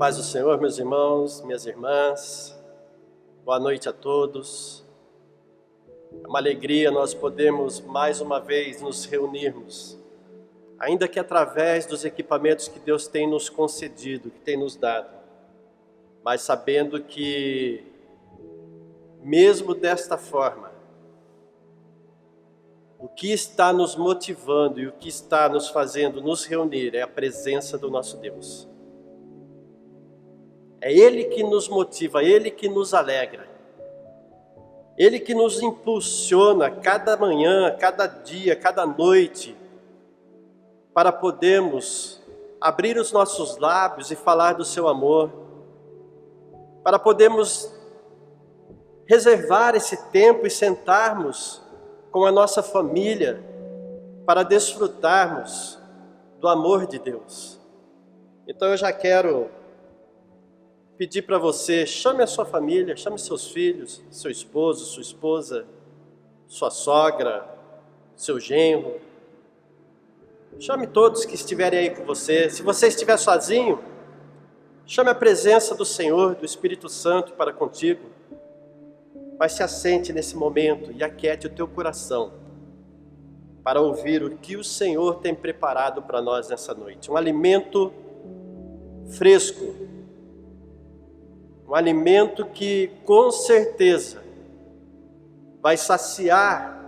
Paz do Senhor, meus irmãos, minhas irmãs, boa noite a todos. É uma alegria nós podermos mais uma vez nos reunirmos, ainda que através dos equipamentos que Deus tem nos concedido, que tem nos dado, mas sabendo que, mesmo desta forma, o que está nos motivando e o que está nos fazendo nos reunir é a presença do nosso Deus. É Ele que nos motiva, Ele que nos alegra. Ele que nos impulsiona cada manhã, cada dia, cada noite, para podermos abrir os nossos lábios e falar do seu amor, para podermos reservar esse tempo e sentarmos com a nossa família para desfrutarmos do amor de Deus. Então eu já quero pedir para você, chame a sua família, chame seus filhos, seu esposo, sua esposa, sua sogra, seu genro. Chame todos que estiverem aí com você. Se você estiver sozinho, chame a presença do Senhor, do Espírito Santo para contigo. Mas se assente nesse momento e aquiete o teu coração para ouvir o que o Senhor tem preparado para nós nessa noite. Um alimento fresco, um alimento que com certeza vai saciar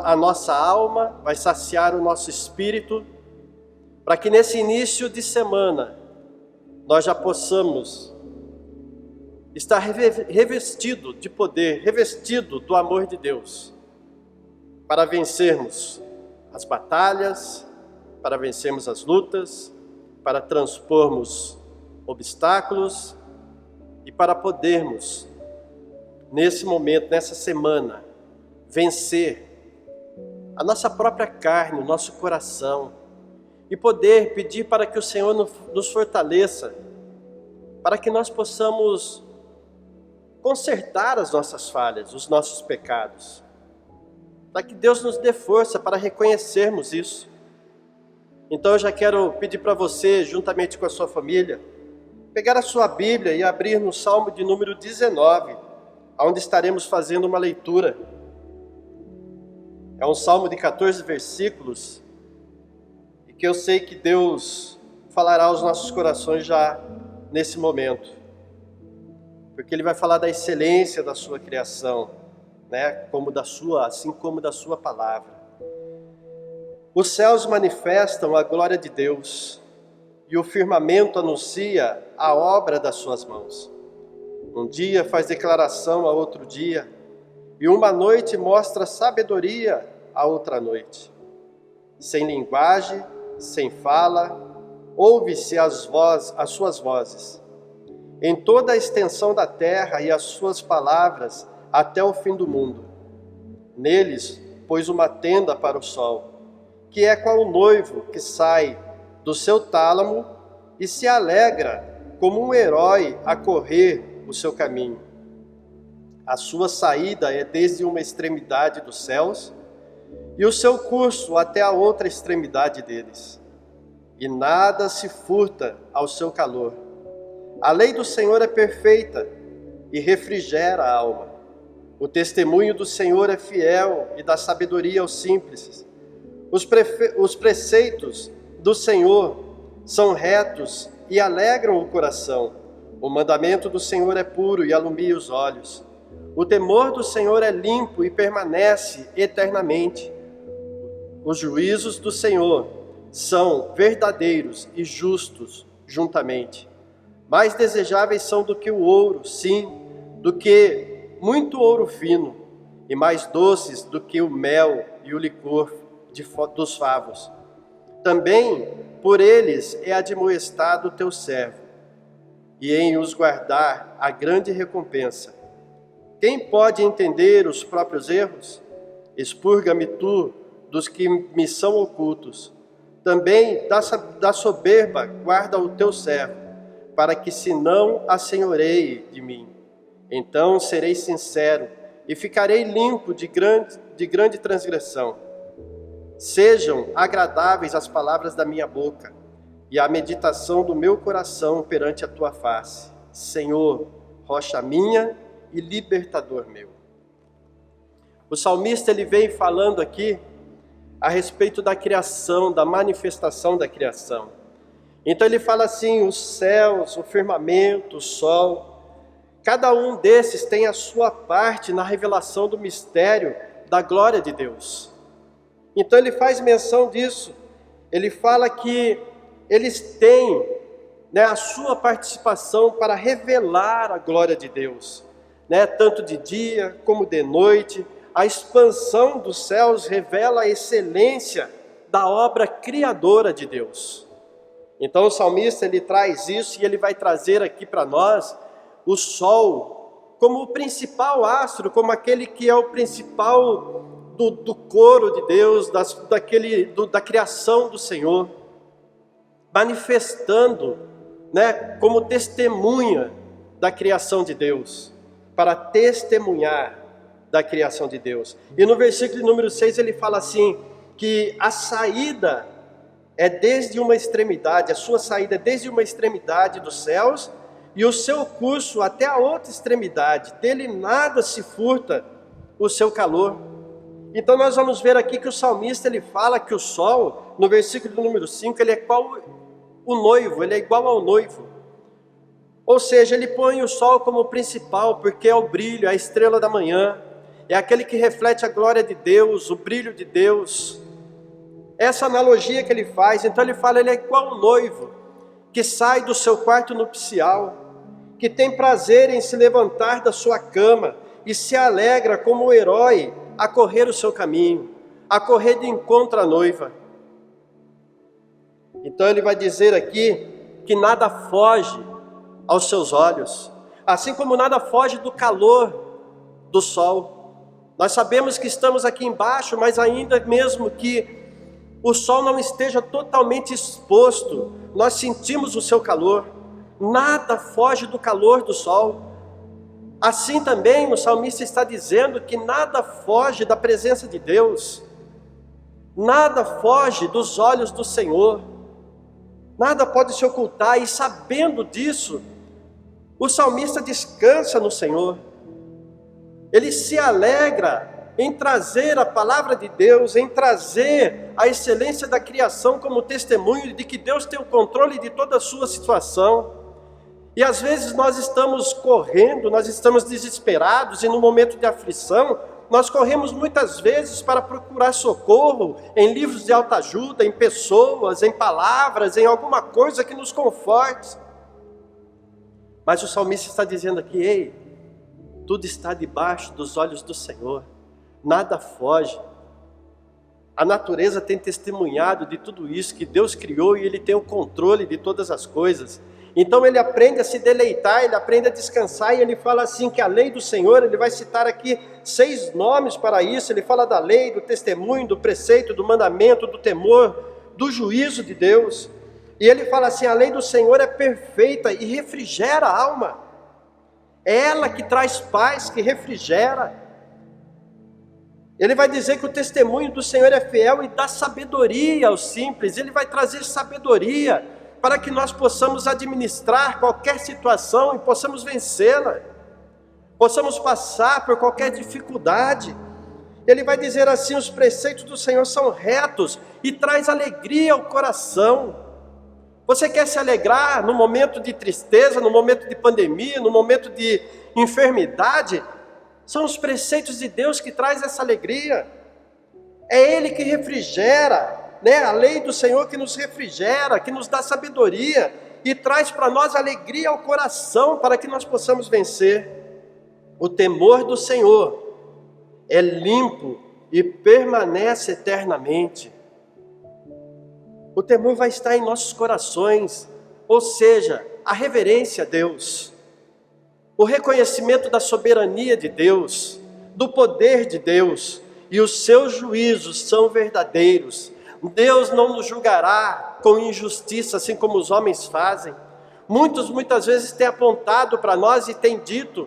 a nossa alma, vai saciar o nosso espírito, para que nesse início de semana nós já possamos estar revestido de poder, revestido do amor de Deus, para vencermos as batalhas, para vencermos as lutas, para transpormos obstáculos, e para podermos, nesse momento, nessa semana, vencer a nossa própria carne, o nosso coração, e poder pedir para que o Senhor nos fortaleça, para que nós possamos consertar as nossas falhas, os nossos pecados, para que Deus nos dê força para reconhecermos isso. Então eu já quero pedir para você, juntamente com a sua família, pegar a sua Bíblia e abrir no Salmo de número 19, onde estaremos fazendo uma leitura. É um Salmo de 14 versículos, e que eu sei que Deus falará aos nossos corações já nesse momento, porque Ele vai falar da excelência da sua criação, né? Assim como da sua palavra. Os céus manifestam a glória de Deus, e o firmamento anuncia a obra das suas mãos. Um dia faz declaração a outro dia, e uma noite mostra sabedoria a outra noite. Sem linguagem, sem fala, ouve-se as suas vozes. Em toda a extensão da terra e as suas palavras até o fim do mundo. Neles pôs uma tenda para o sol, que é qual o noivo que sai do seu tálamo e se alegra como um herói a correr o seu caminho. A sua saída é desde uma extremidade dos céus e o seu curso até a outra extremidade deles. E nada se furta ao seu calor. A lei do Senhor é perfeita e refrigera a alma. O testemunho do Senhor é fiel e dá sabedoria aos simples. Os preceitos do Senhor são retos e alegram o coração. O mandamento do Senhor é puro e alumia os olhos. O temor do Senhor é limpo e permanece eternamente. Os juízos do Senhor são verdadeiros e justos juntamente. Mais desejáveis são do que o ouro, sim, do que muito ouro fino, e mais doces do que o mel e o licor dos favos. Também por eles é admoestado o teu servo, e em os guardar a grande recompensa. Quem pode entender os próprios erros? Expurga-me tu dos que me são ocultos. Também da soberba guarda o teu servo, para que se não assenhoreie de mim. Então serei sincero e ficarei limpo de grande transgressão. Sejam agradáveis as palavras da minha boca, e a meditação do meu coração perante a tua face. Senhor, rocha minha e libertador meu. O salmista ele vem falando aqui a respeito da criação, da manifestação da criação. Então ele fala assim, os céus, o firmamento, o sol, cada um desses tem a sua parte na revelação do mistério da glória de Deus. Então ele faz menção disso, ele fala que eles têm, a sua participação para revelar a glória de Deus, tanto de dia como de noite. A expansão dos céus revela a excelência da obra criadora de Deus. Então o salmista ele traz isso e ele vai trazer aqui para nós o sol como o principal astro, como aquele que é o principal do coro de Deus, da criação do Senhor, manifestando, como testemunha da criação de Deus, para testemunhar da criação de Deus. E no versículo número 6 ele fala assim, que a saída é desde uma extremidade, a sua saída é desde uma extremidade dos céus, e o seu curso até a outra extremidade, dele nada se furta o seu calor. Então nós vamos ver aqui que o salmista ele fala que o sol, no versículo número 5, ele é igual o noivo, ele é igual ao noivo. Ou seja, ele põe o sol como principal, porque é o brilho, a estrela da manhã, é aquele que reflete a glória de Deus, o brilho de Deus. Essa analogia que ele faz, então ele fala, ele é igual ao noivo, que sai do seu quarto nupcial, que tem prazer em se levantar da sua cama, e se alegra como o herói a correr o seu caminho, a correr de encontro à noiva. Então ele vai dizer aqui, que nada foge aos seus olhos, assim como nada foge do calor do sol. Nós sabemos que estamos aqui embaixo, mas ainda mesmo que o sol não esteja totalmente exposto, nós sentimos o seu calor. Nada foge do calor do sol. Assim também o salmista está dizendo que nada foge da presença de Deus. Nada foge dos olhos do Senhor. Nada pode se ocultar, e sabendo disso, o salmista descansa no Senhor. Ele se alegra em trazer a palavra de Deus, em trazer a excelência da criação como testemunho de que Deus tem o controle de toda a sua situação. E às vezes nós estamos correndo, nós estamos desesperados, e no momento de aflição, nós corremos muitas vezes para procurar socorro em livros de autoajuda, em pessoas, em palavras, em alguma coisa que nos conforte. Mas o salmista está dizendo aqui, ei, tudo está debaixo dos olhos do Senhor, nada foge. A natureza tem testemunhado de tudo isso, que Deus criou e Ele tem o controle de todas as coisas. Então ele aprende a se deleitar, ele aprende a descansar, e ele fala assim que a lei do Senhor, ele vai citar aqui 6 nomes para isso. Ele fala da lei, do testemunho, do preceito, do mandamento, do temor, do juízo de Deus. E ele fala assim, a lei do Senhor é perfeita e refrigera a alma. É ela que traz paz, que refrigera. Ele vai dizer que o testemunho do Senhor é fiel e dá sabedoria aos simples. Ele vai trazer sabedoria para que nós possamos administrar qualquer situação e possamos vencê-la, possamos passar por qualquer dificuldade. Ele vai dizer assim, os preceitos do Senhor são retos e traz alegria ao coração. Você quer se alegrar no momento de tristeza, no momento de pandemia, no momento de enfermidade? São os preceitos de Deus que traz essa alegria. É Ele que refrigera, a lei do Senhor que nos refrigera, que nos dá sabedoria e traz para nós alegria ao coração para que nós possamos vencer. O temor do Senhor é limpo e permanece eternamente. O temor vai estar em nossos corações, ou seja, a reverência a Deus, o reconhecimento da soberania de Deus, do poder de Deus, e os seus juízos são verdadeiros. Deus não nos julgará com injustiça, assim como os homens fazem. Muitas vezes têm apontado para nós e têm dito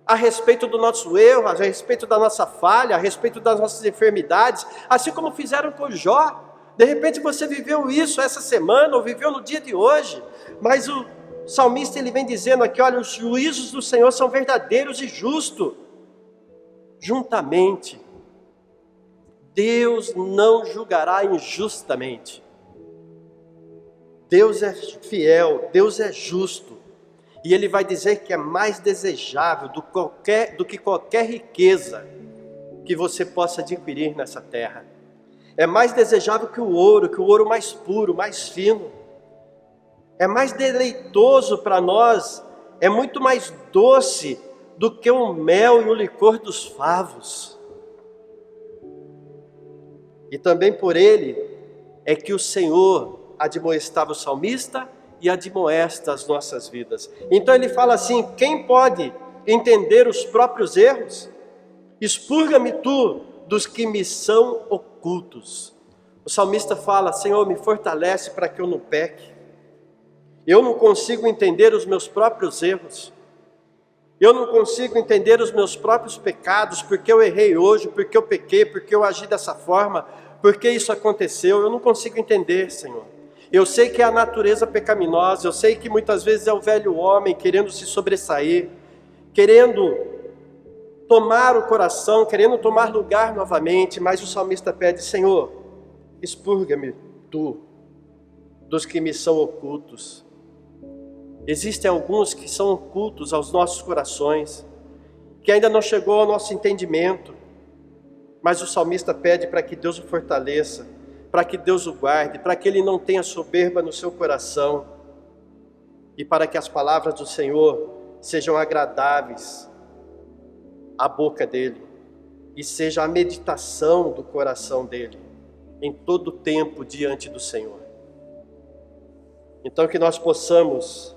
a respeito do nosso erro, a respeito da nossa falha, a respeito das nossas enfermidades, assim como fizeram com Jó. De repente você viveu isso essa semana, ou viveu no dia de hoje, mas o salmista ele vem dizendo aqui, olha, os juízos do Senhor são verdadeiros e justos. Juntamente, Deus não julgará injustamente. Deus é fiel, Deus é justo. E Ele vai dizer que é mais desejável do que qualquer riqueza que você possa adquirir nessa terra. É mais desejável que o ouro mais puro, mais fino. É mais deleitoso para nós, é muito mais doce do que o mel e o licor dos favos. E também por ele é que o Senhor admoestava o salmista e admoesta as nossas vidas. Então ele fala assim: quem pode entender os próprios erros? Expurga-me tu dos que me são ocultos. O salmista fala: Senhor, me fortalece para que eu não peque. Eu não consigo entender os meus próprios erros. Eu não consigo entender os meus próprios pecados, porque eu errei hoje, porque eu pequei, porque eu agi dessa forma, porque isso aconteceu. Eu não consigo entender, Senhor. Eu sei que é a natureza pecaminosa, eu sei que muitas vezes é o velho homem querendo se sobressair, querendo tomar o coração, querendo tomar lugar novamente, mas o salmista pede: Senhor, expurga-me tu dos que me são ocultos. Existem alguns que são ocultos aos nossos corações, que ainda não chegou ao nosso entendimento, mas o salmista pede para que Deus o fortaleça, para que Deus o guarde, para que ele não tenha soberba no seu coração, e para que as palavras do Senhor sejam agradáveis à boca dele, e seja a meditação do coração dele, em todo o tempo diante do Senhor. Então que nós possamos,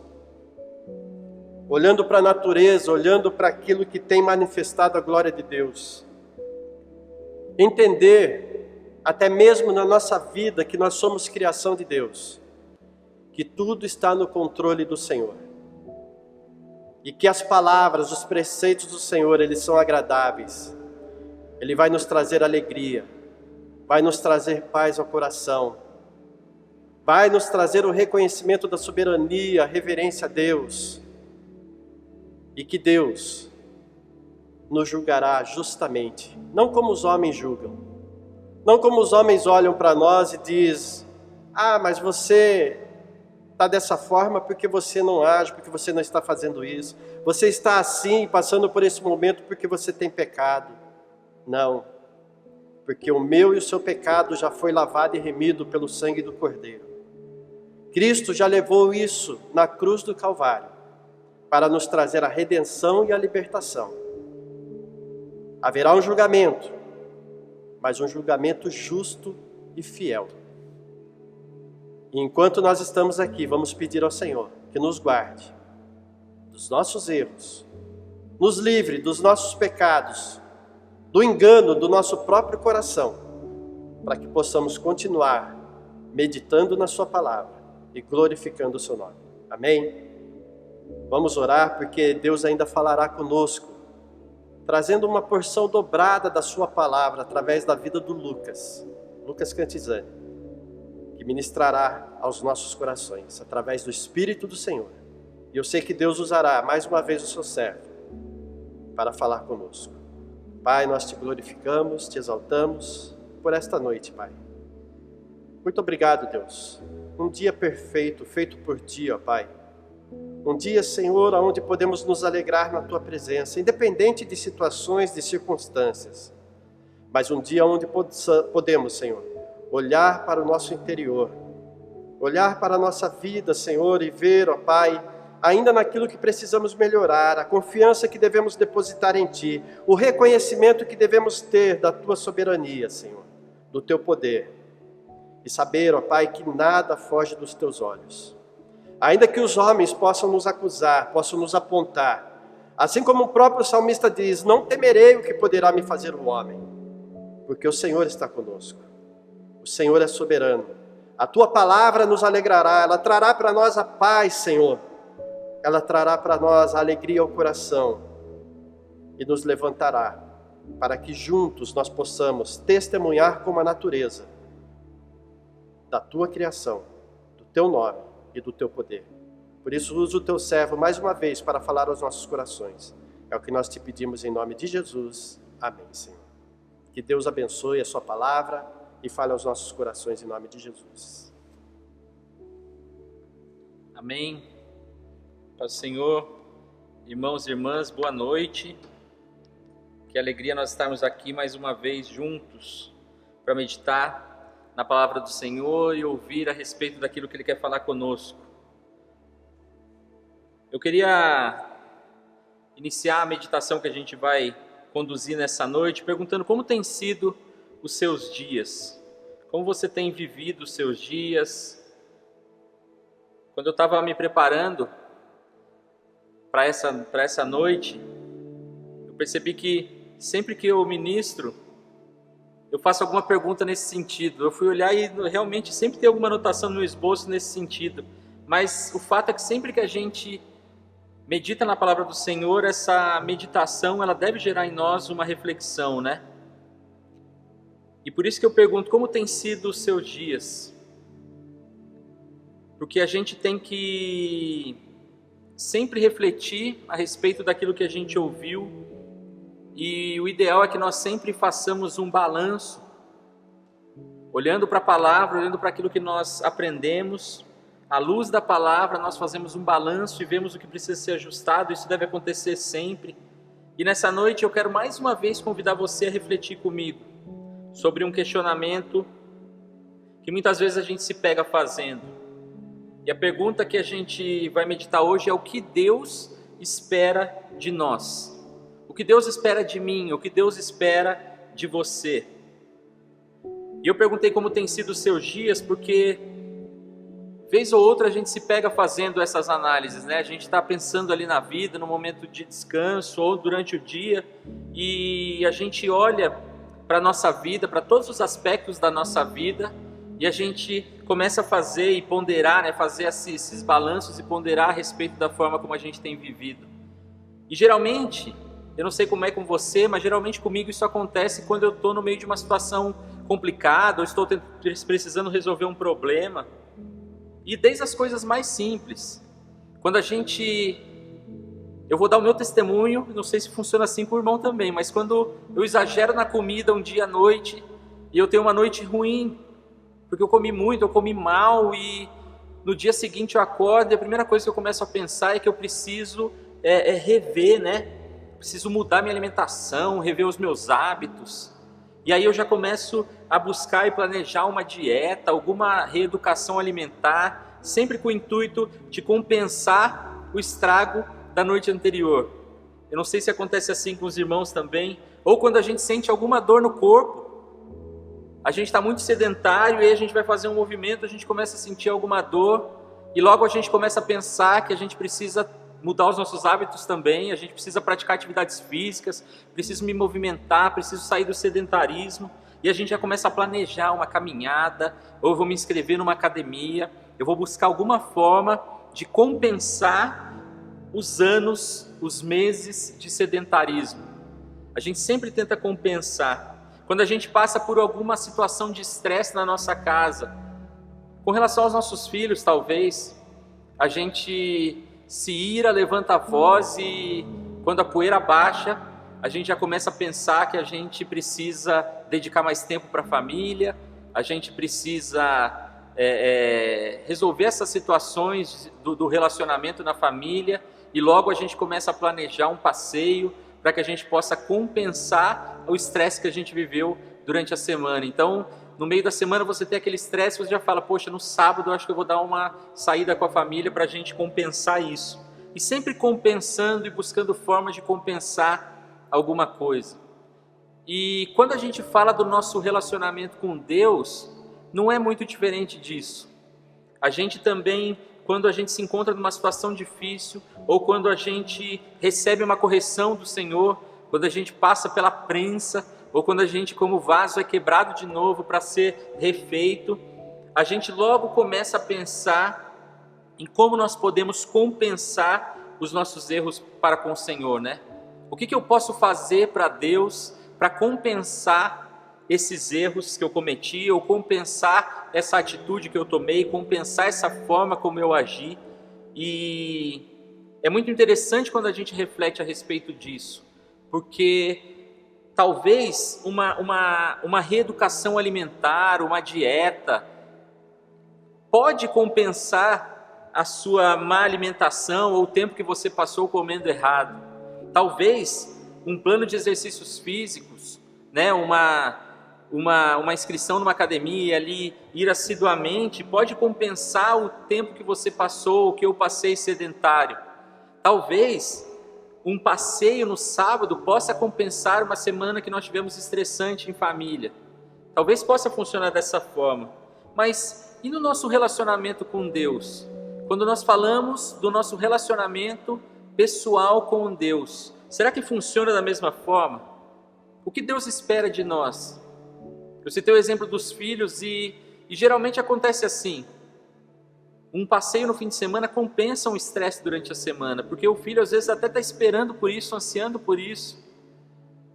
olhando para a natureza, olhando para aquilo que tem manifestado a glória de Deus, entender, até mesmo na nossa vida, que nós somos criação de Deus, que tudo está no controle do Senhor, e que as palavras, os preceitos do Senhor, eles são agradáveis. Ele vai nos trazer alegria, vai nos trazer paz ao coração, vai nos trazer o reconhecimento da soberania, a reverência a Deus, e que Deus nos julgará justamente, não como os homens julgam, não como os homens olham para nós e dizem: ah, mas você está dessa forma porque você não age, porque você não está fazendo isso, você está assim, passando por esse momento porque você tem pecado. Não, porque o meu e o seu pecado já foi lavado e remido pelo sangue do Cordeiro. Cristo já levou isso na cruz do Calvário, para nos trazer a redenção e a libertação. Haverá um julgamento, mas um julgamento justo e fiel. E enquanto nós estamos aqui, vamos pedir ao Senhor que nos guarde dos nossos erros, nos livre dos nossos pecados, do engano do nosso próprio coração, para que possamos continuar meditando na sua palavra e glorificando o seu nome. Amém? Vamos orar, porque Deus ainda falará conosco, trazendo uma porção dobrada da sua palavra através da vida do Lucas Cantizani, que ministrará aos nossos corações através do Espírito do Senhor. E eu sei que Deus usará mais uma vez o seu servo para falar conosco. Pai, nós te glorificamos, te exaltamos por esta noite, Pai. Muito obrigado, Deus. Um dia perfeito, feito por ti, ó Pai. Um dia, Senhor, onde podemos nos alegrar na tua presença, independente de situações, de circunstâncias. Mas um dia onde podemos, Senhor, olhar para o nosso interior, olhar para a nossa vida, Senhor, e ver, ó Pai, ainda naquilo que precisamos melhorar, a confiança que devemos depositar em Ti, o reconhecimento que devemos ter da Tua soberania, Senhor, do Teu poder. E saber, ó Pai, que nada foge dos Teus olhos. Ainda que os homens possam nos acusar, possam nos apontar, assim como o próprio salmista diz: não temerei o que poderá me fazer o homem, porque o Senhor está conosco. O Senhor é soberano. A Tua palavra nos alegrará, ela trará para nós a paz, Senhor. Ela trará para nós a alegria ao coração e nos levantará para que juntos nós possamos testemunhar como a natureza da tua criação, do teu nome e do teu poder. Por isso, usa o teu servo mais uma vez para falar aos nossos corações. É o que nós te pedimos em nome de Jesus. Amém, Senhor. Que Deus abençoe a sua palavra e fale aos nossos corações em nome de Jesus. Amém. Paz do Senhor, irmãos e irmãs, boa noite. Que alegria nós estarmos aqui mais uma vez juntos para meditar na palavra do Senhor e ouvir a respeito daquilo que Ele quer falar conosco. Eu queria iniciar a meditação que a gente vai conduzir nessa noite perguntando como tem sido os seus dias, como você tem vivido os seus dias. Quando eu estava me preparando para essa noite, eu percebi que sempre que eu ministro, eu faço alguma pergunta nesse sentido. Eu fui olhar e realmente sempre tem alguma anotação no esboço nesse sentido, mas o fato é que sempre que a gente medita na palavra do Senhor, essa meditação ela deve gerar em nós uma reflexão, né? E por isso que eu pergunto, como tem sido os seus dias? Porque a gente tem que sempre refletir a respeito daquilo que a gente ouviu, e o ideal é que nós sempre façamos um balanço, olhando para a palavra, olhando para aquilo que nós aprendemos. À luz da palavra, nós fazemos um balanço e vemos o que precisa ser ajustado. Isso deve acontecer sempre. E nessa noite eu quero mais uma vez convidar você a refletir comigo sobre um questionamento que muitas vezes a gente se pega fazendo. E a pergunta que a gente vai meditar hoje é: o que Deus espera de nós? O que Deus espera de mim? O que Deus espera de você? E eu perguntei como tem sido os seus dias, porque vez ou outra a gente se pega fazendo essas análises, né? A gente está pensando ali na vida, no momento de descanso ou durante o dia, e a gente olha para a nossa vida, para todos os aspectos da nossa vida, e a gente começa a fazer e ponderar, né? Fazer esses balanços e ponderar a respeito da forma como a gente tem vivido. E geralmente, eu não sei como é com você, mas geralmente comigo isso acontece quando eu estou no meio de uma situação complicada, ou estou precisando resolver um problema. E desde as coisas mais simples, quando eu vou dar o meu testemunho, não sei se funciona assim com o irmão também, mas quando eu exagero na comida um dia à noite, e eu tenho uma noite ruim, porque eu comi muito, eu comi mal, e no dia seguinte eu acordo, e a primeira coisa que eu começo a pensar é que eu preciso rever, né? Preciso mudar minha alimentação, rever os meus hábitos. E aí eu já começo a buscar e planejar uma dieta, alguma reeducação alimentar, sempre com o intuito de compensar o estrago da noite anterior. Eu não sei se acontece assim com os irmãos também, ou quando a gente sente alguma dor no corpo, a gente está muito sedentário e aí a gente vai fazer um movimento, a gente começa a sentir alguma dor, e logo a gente começa a pensar que a gente precisa mudar os nossos hábitos também, a gente precisa praticar atividades físicas, preciso me movimentar, preciso sair do sedentarismo, e a gente já começa a planejar uma caminhada, ou eu vou me inscrever numa academia, eu vou buscar alguma forma de compensar os anos, os meses de sedentarismo. A gente sempre tenta compensar. Quando a gente passa por alguma situação de estresse na nossa casa, com relação aos nossos filhos talvez, a gente se ira, levanta a voz, e quando a poeira baixa, a gente já começa a pensar que a gente precisa dedicar mais tempo para a família, a gente precisa resolver essas situações do relacionamento na família, e logo a gente começa a planejar um passeio para que a gente possa compensar o estresse que a gente viveu durante a semana. Então, no meio da semana você tem aquele estresse, você já fala: poxa, no sábado eu acho que eu vou dar uma saída com a família para a gente compensar isso. E sempre compensando e buscando formas de compensar alguma coisa. E quando a gente fala do nosso relacionamento com Deus, não é muito diferente disso. A gente também, quando a gente se encontra numa situação difícil, ou quando a gente recebe uma correção do Senhor, quando a gente passa pela prensa, ou quando a gente, como vaso, é quebrado de novo para ser refeito, a gente logo começa a pensar em como nós podemos compensar os nossos erros para com o Senhor, né? O que eu posso fazer para Deus para compensar esses erros que eu cometi, ou compensar essa atitude que eu tomei, compensar essa forma como eu agi. E é muito interessante quando a gente reflete a respeito disso, porque talvez uma reeducação alimentar, uma dieta, pode compensar a sua má alimentação ou o tempo que você passou comendo errado. Talvez um plano de exercícios físicos, né, uma inscrição numa academia ali, ir assiduamente, pode compensar o tempo que você passou, o que eu passei sedentário. Talvez um passeio no sábado possa compensar uma semana que nós tivemos estressante em família. Talvez possa funcionar dessa forma. Mas e no nosso relacionamento com Deus? Quando nós falamos do nosso relacionamento pessoal com Deus, será que funciona da mesma forma? O que Deus espera de nós? Eu citei o exemplo dos filhos e geralmente acontece assim. Um passeio no fim de semana compensa um estresse durante a semana, porque o filho às vezes até está esperando por isso, ansiando por isso.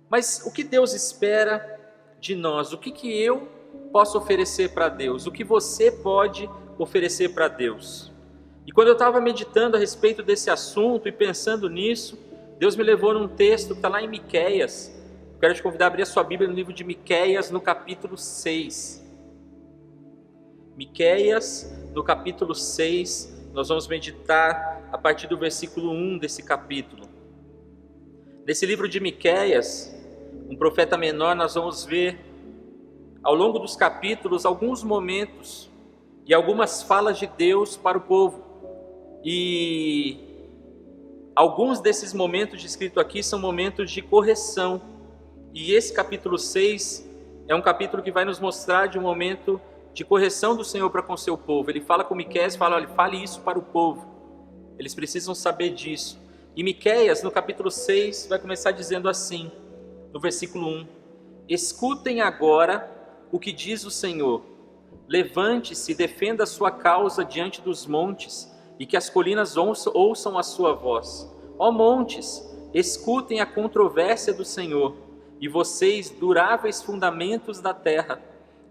Mas o que Deus espera de nós? O que eu posso oferecer para Deus? O que você pode oferecer para Deus? E quando eu estava meditando a respeito desse assunto e pensando nisso, Deus me levou num texto que está lá em Miqueias. Eu quero te convidar a abrir a sua Bíblia no livro de Miqueias, no capítulo 6. Miqueias, no capítulo 6, nós vamos meditar a partir do versículo 1 desse capítulo. Nesse livro de Miqueias, um profeta menor, nós vamos ver ao longo dos capítulos alguns momentos e algumas falas de Deus para o povo. E alguns desses momentos descritos aqui são momentos de correção. E esse capítulo 6 é um capítulo que vai nos mostrar de um momento de correção do Senhor para com o seu povo. Ele fala com Miqueias, fala, olha, fale isso para o povo. Eles precisam saber disso. E Miqueias, no capítulo 6, vai começar dizendo assim, no versículo 1. Escutem agora o que diz o Senhor. Levante-se e defenda a sua causa diante dos montes, e que as colinas ouçam a sua voz. Ó montes, escutem a controvérsia do Senhor, e vocês, duráveis fundamentos da terra,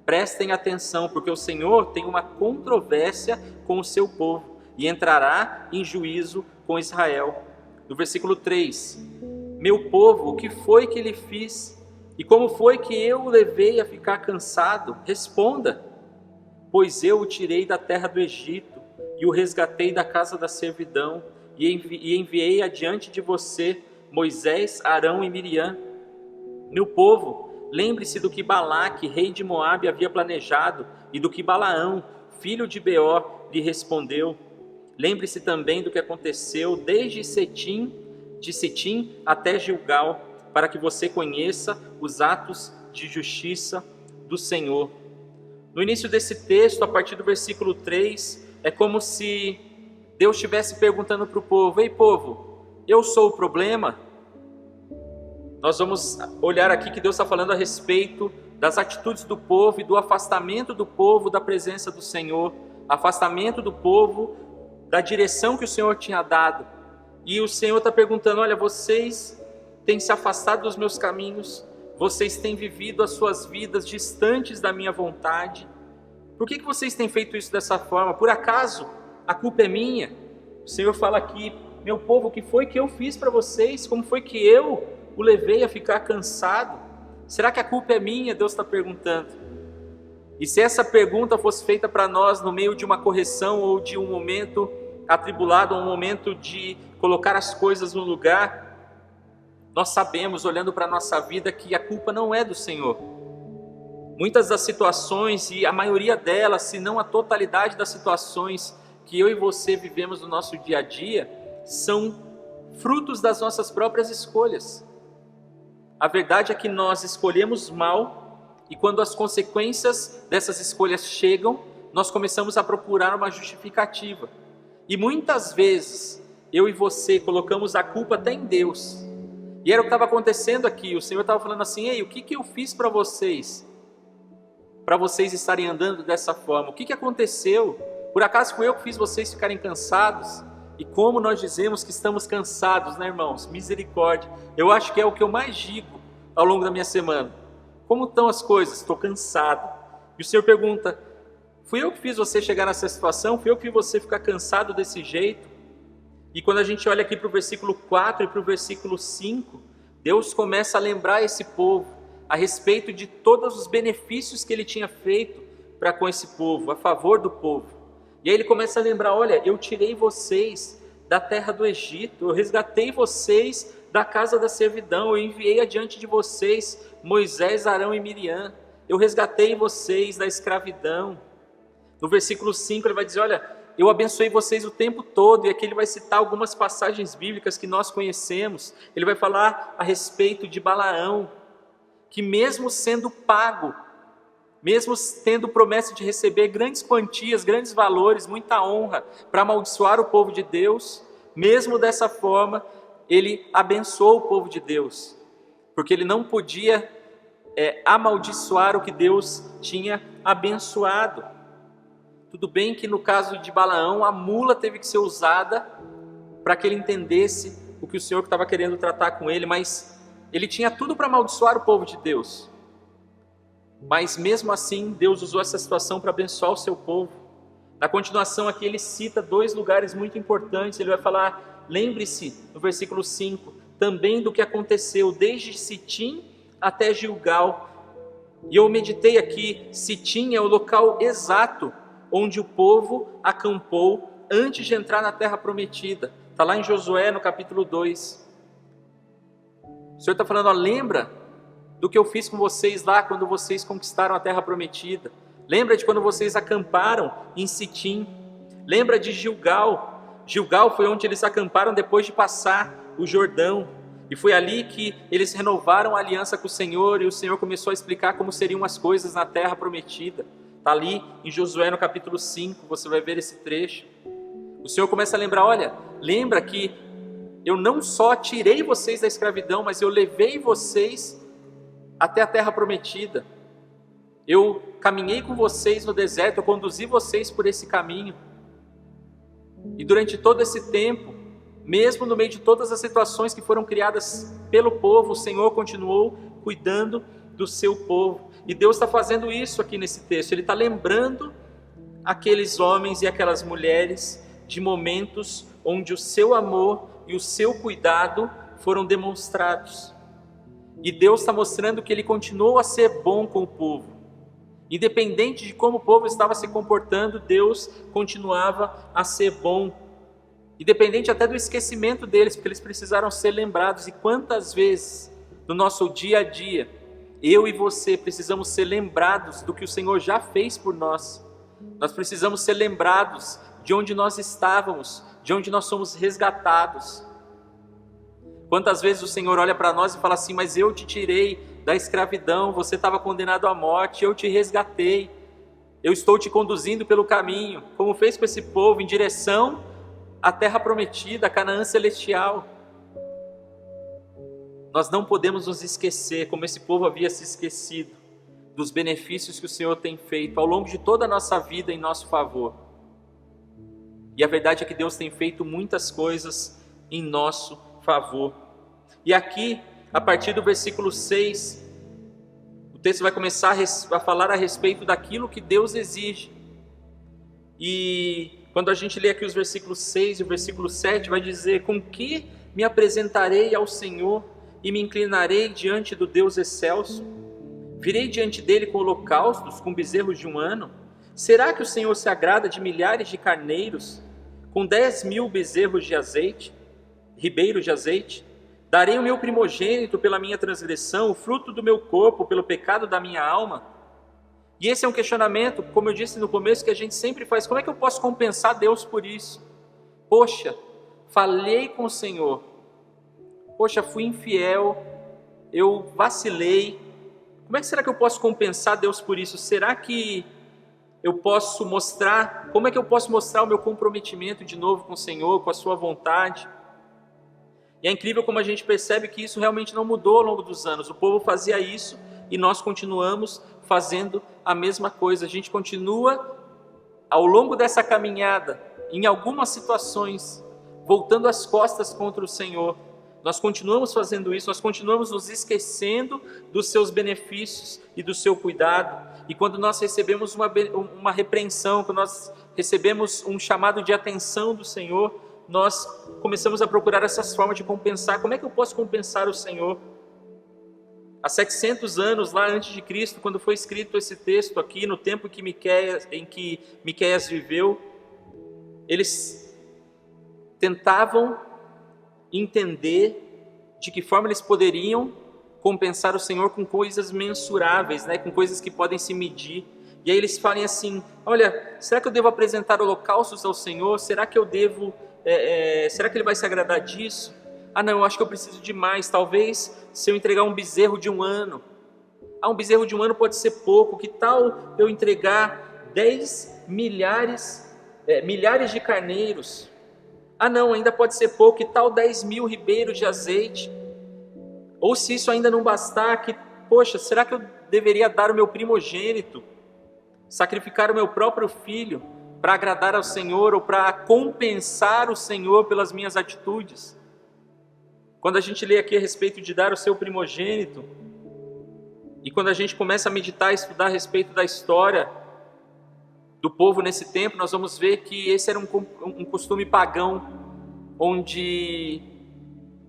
prestem atenção, porque o Senhor tem uma controvérsia com o seu povo, e entrará em juízo com Israel. No versículo 3, meu povo, o que foi que lhe fiz? E como foi que eu o levei a ficar cansado? Responda, pois eu o tirei da terra do Egito, e o resgatei da casa da servidão, e enviei adiante de você Moisés, Arão e Miriam. Meu povo, lembre-se do que Balaque, rei de Moabe, havia planejado, e do que Balaão, filho de Beor, lhe respondeu. Lembre-se também do que aconteceu desde Sitim até Gilgal, para que você conheça os atos de justiça do Senhor. No início desse texto, a partir do versículo 3, é como se Deus estivesse perguntando para o povo, ei povo, eu sou o problema? Nós vamos olhar aqui que Deus está falando a respeito das atitudes do povo e do afastamento do povo da presença do Senhor, afastamento do povo da direção que o Senhor tinha dado. E o Senhor está perguntando, olha, vocês têm se afastado dos meus caminhos, vocês têm vivido as suas vidas distantes da minha vontade. Por que vocês têm feito isso dessa forma? Por acaso a culpa é minha? O Senhor fala aqui, meu povo, o que foi que eu fiz para vocês? Como foi que eu o levei a ficar cansado? Será que a culpa é minha? Deus está perguntando. E se essa pergunta fosse feita para nós no meio de uma correção ou de um momento atribulado, um momento de colocar as coisas no lugar, nós sabemos, olhando para a nossa vida, que a culpa não é do Senhor. Muitas das situações, e a maioria delas, se não a totalidade das situações que eu e você vivemos no nosso dia a dia, são frutos das nossas próprias escolhas. A verdade é que nós escolhemos mal, e quando as consequências dessas escolhas chegam, nós começamos a procurar uma justificativa. E muitas vezes, eu e você colocamos a culpa até em Deus. E era o que estava acontecendo aqui, o Senhor estava falando assim, ei, o que eu fiz para vocês estarem andando dessa forma? O que aconteceu? Por acaso fui eu que fiz vocês ficarem cansados? E como nós dizemos que estamos cansados, né, irmãos? Misericórdia. Eu acho que é o que eu mais digo ao longo da minha semana. Como estão as coisas? Estou cansado. E o Senhor pergunta: fui eu que fiz você chegar nessa situação? Fui eu que fiz você ficar cansado desse jeito? E quando a gente olha aqui para o versículo 4 e para o versículo 5, Deus começa a lembrar esse povo a respeito de todos os benefícios que Ele tinha feito para com esse povo, a favor do povo. E aí Ele começa a lembrar: olha, eu tirei vocês da terra do Egito, eu resgatei vocês da casa da servidão, eu enviei adiante de vocês Moisés, Arão e Miriam, eu resgatei vocês da escravidão. No versículo 5 ele vai dizer: olha, eu abençoei vocês o tempo todo. E aqui ele vai citar algumas passagens bíblicas que nós conhecemos. Ele vai falar a respeito de Balaão, que mesmo sendo pago, mesmo tendo promessa de receber grandes quantias, grandes valores, muita honra, para amaldiçoar o povo de Deus, mesmo dessa forma, ele abençoou o povo de Deus, porque ele não podia amaldiçoar o que Deus tinha abençoado. Tudo bem que no caso de Balaão, a mula teve que ser usada para que ele entendesse o que o Senhor estava querendo tratar com ele, mas ele tinha tudo para amaldiçoar o povo de Deus. Mas mesmo assim, Deus usou essa situação para abençoar o seu povo. Na continuação aqui ele cita 2 lugares muito importantes. Ele vai falar: lembre-se, no versículo 5, também do que aconteceu desde Sitim até Gilgal. E eu meditei aqui, Sitim é o local exato onde o povo acampou antes de entrar na terra prometida. Está lá em Josué, no capítulo 2. O Senhor está falando: ó, lembra do que eu fiz com vocês lá quando vocês conquistaram a terra prometida. Lembra de quando vocês acamparam em Sitim. Lembra de Gilgal. Gilgal foi onde eles acamparam depois de passar o Jordão. E foi ali que eles renovaram a aliança com o Senhor, e o Senhor começou a explicar como seriam as coisas na terra prometida. Está ali em Josué no capítulo 5, você vai ver esse trecho. O Senhor começa a lembrar: olha, lembra que eu não só tirei vocês da escravidão, mas eu levei vocês até a terra prometida. Eu caminhei com vocês no deserto, eu conduzi vocês por esse caminho. E durante todo esse tempo, mesmo no meio de todas as situações que foram criadas pelo povo, o Senhor continuou cuidando do seu povo. E Deus está fazendo isso aqui nesse texto. Ele está lembrando aqueles homens e aquelas mulheres de momentos onde o seu amor e o seu cuidado foram demonstrados. E Deus está mostrando que Ele continuou a ser bom com o povo. Independente de como o povo estava se comportando, Deus continuava a ser bom. Independente até do esquecimento deles, porque eles precisaram ser lembrados. E quantas vezes no nosso dia a dia, eu e você precisamos ser lembrados do que o Senhor já fez por nós. Nós precisamos ser lembrados de onde nós estávamos, de onde nós somos resgatados. Quantas vezes o Senhor olha para nós e fala assim: mas eu te tirei da escravidão, você estava condenado à morte, eu te resgatei, eu estou te conduzindo pelo caminho, como fez com esse povo, em direção à terra prometida, a Canaã celestial. Nós não podemos nos esquecer, como esse povo havia se esquecido, dos benefícios que o Senhor tem feito ao longo de toda a nossa vida em nosso favor. E a verdade é que Deus tem feito muitas coisas em nosso favor. E aqui, a partir do versículo 6, o texto vai começar a falar a respeito daquilo que Deus exige. E quando a gente lê aqui os versículos 6 e o versículo 7, vai dizer: com que me apresentarei ao Senhor e me inclinarei diante do Deus excelso? Virei diante dele com holocaustos, com bezerros de um ano? Será que o Senhor se agrada de milhares de carneiros, com 10.000 bezerros de azeite, ribeiros de azeite? Darei o meu primogênito pela minha transgressão, o fruto do meu corpo pelo pecado da minha alma? E esse é um questionamento, como eu disse no começo, que a gente sempre faz: como é que eu posso compensar Deus por isso? Poxa, falhei com o Senhor, poxa, fui infiel, eu vacilei, como é que será que eu posso compensar Deus por isso? Será que eu posso mostrar, como é que eu posso mostrar o meu comprometimento de novo com o Senhor, com a sua vontade? E é incrível como a gente percebe que isso realmente não mudou ao longo dos anos. O povo fazia isso e nós continuamos fazendo a mesma coisa. A gente continua, ao longo dessa caminhada, em algumas situações, voltando as costas contra o Senhor. Nós continuamos fazendo isso, nós continuamos nos esquecendo dos seus benefícios e do seu cuidado. E quando nós recebemos uma repreensão, quando nós recebemos um chamado de atenção do Senhor, nós começamos a procurar essas formas de compensar. Como é que eu posso compensar o Senhor? Há 700 anos, lá antes de Cristo, quando foi escrito esse texto aqui, no tempo em que Miqueias viveu, eles tentavam entender de que forma eles poderiam compensar o Senhor com coisas mensuráveis, né? Com coisas que podem se medir. E aí eles falam assim: olha, será que eu devo apresentar holocaustos ao Senhor? Será que eu devo... será que Ele vai se agradar disso? Ah não, eu acho que eu preciso de mais. Talvez se eu entregar um bezerro de 1 ano. Um bezerro de 1 ano pode ser pouco. Que tal eu entregar 10 milhares de carneiros? Ah não, ainda pode ser pouco. Que tal 10.000 ribeiros de azeite? Ou se isso ainda não bastar, poxa, será que eu deveria dar o meu primogênito? Sacrificar o meu próprio filho para agradar ao Senhor ou para compensar o Senhor pelas minhas atitudes? Quando a gente lê aqui a respeito de dar o seu primogênito, e quando a gente começa a meditar e estudar a respeito da história do povo nesse tempo, nós vamos ver que esse era um costume pagão, onde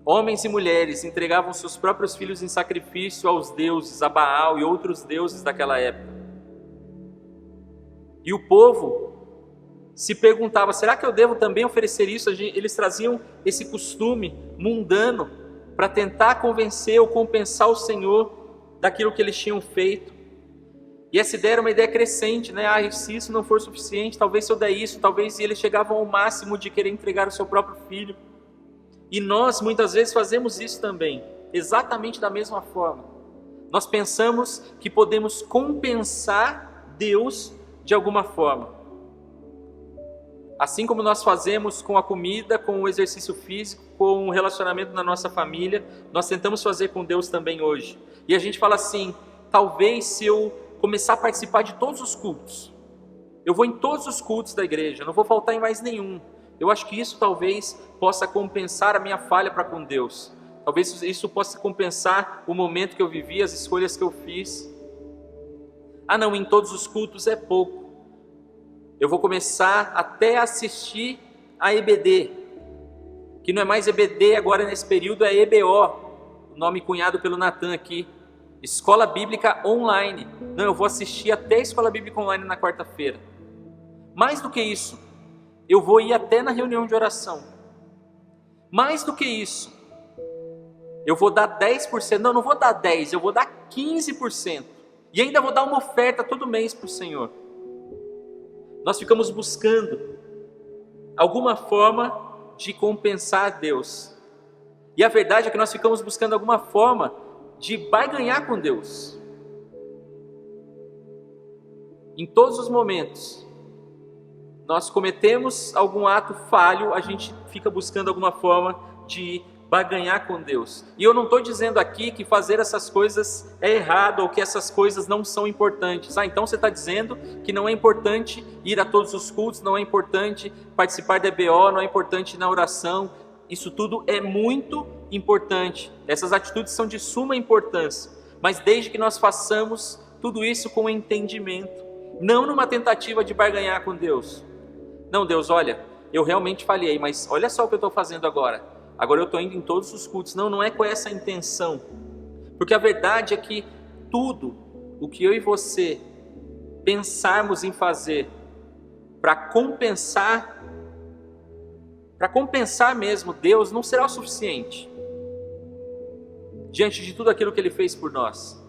homens e mulheres entregavam seus próprios filhos em sacrifício aos deuses, a Baal e outros deuses daquela época. E o povo se perguntava: será que eu devo também oferecer isso? Eles traziam esse costume mundano para tentar convencer ou compensar o Senhor daquilo que eles tinham feito. E essa ideia era uma ideia crescente, né? Se isso não for suficiente, talvez se eu der isso, talvez. E eles chegavam ao máximo de querer entregar o seu próprio filho. E nós muitas vezes fazemos isso também, exatamente da mesma forma. Nós pensamos que podemos compensar Deus de alguma forma. Assim como nós fazemos com a comida, com o exercício físico, com o relacionamento na nossa família, nós tentamos fazer com Deus também hoje. E a gente fala assim: talvez se eu começar a participar de todos os cultos, eu vou em todos os cultos da igreja, não vou faltar em mais nenhum. Eu acho que isso talvez possa compensar a minha falha para com Deus. Talvez isso possa compensar o momento que eu vivi, as escolhas que eu fiz. Ah não, em todos os cultos é pouco. Eu vou começar até a assistir a EBD, que não é mais EBD agora nesse período, é EBO, o nome cunhado pelo Natan aqui, Escola Bíblica Online. Não, eu vou assistir até a Escola Bíblica Online na quarta-feira. Mais do que isso, eu vou ir até na reunião de oração. Mais do que isso, eu vou dar 10%, não vou dar 10%, eu vou dar 15%. E ainda vou dar uma oferta todo mês para o Senhor. Nós ficamos buscando alguma forma de compensar Deus. E a verdade é que nós ficamos buscando alguma forma de barganhar com Deus. Em todos os momentos, nós cometemos algum ato falho, a gente fica buscando alguma forma de barganhar com Deus. E eu não estou dizendo aqui que fazer essas coisas é errado ou que essas coisas não são importantes. Então você está dizendo que não é importante ir a todos os cultos, não é importante participar da EBO, não é importante ir na oração. Isso tudo é muito importante. Essas atitudes são de suma importância. Mas desde que nós façamos tudo isso com entendimento, não numa tentativa de barganhar com Deus. Não, Deus, olha, eu realmente falhei, mas olha só o que eu estou fazendo agora. Agora eu estou indo em todos os cultos. Não é com essa intenção. Porque a verdade é que tudo o que eu e você pensarmos em fazer para compensar mesmo Deus, não será o suficiente diante de tudo aquilo que Ele fez por nós.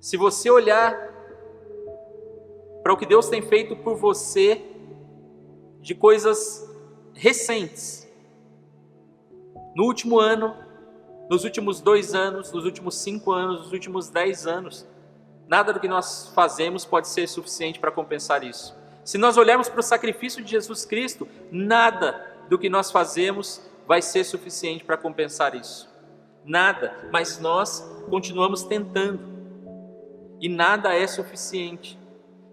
Se você olhar para o que Deus tem feito por você, de coisas recentes, no último ano, nos últimos 2 anos, nos últimos 5 anos, nos últimos 10 anos, nada do que nós fazemos pode ser suficiente para compensar isso. Se nós olharmos para o sacrifício de Jesus Cristo, nada do que nós fazemos vai ser suficiente para compensar isso. Nada, mas nós continuamos tentando e nada é suficiente.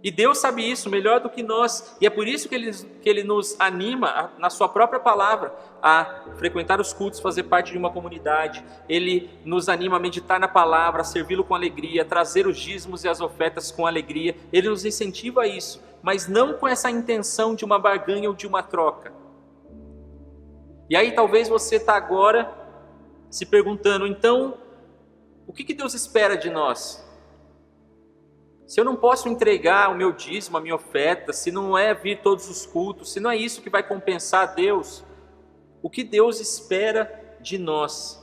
E Deus sabe isso melhor do que nós, e é por isso que Ele nos anima, na sua própria palavra, a frequentar os cultos, fazer parte de uma comunidade. Ele nos anima a meditar na palavra, a servi-lo com alegria, a trazer os dízimos e as ofertas com alegria. Ele nos incentiva a isso, mas não com essa intenção de uma barganha ou de uma troca. E aí talvez você está agora se perguntando, então, o que Deus espera de nós? Se eu não posso entregar o meu dízimo, a minha oferta, se não é vir todos os cultos, se não é isso que vai compensar a Deus, o que Deus espera de nós?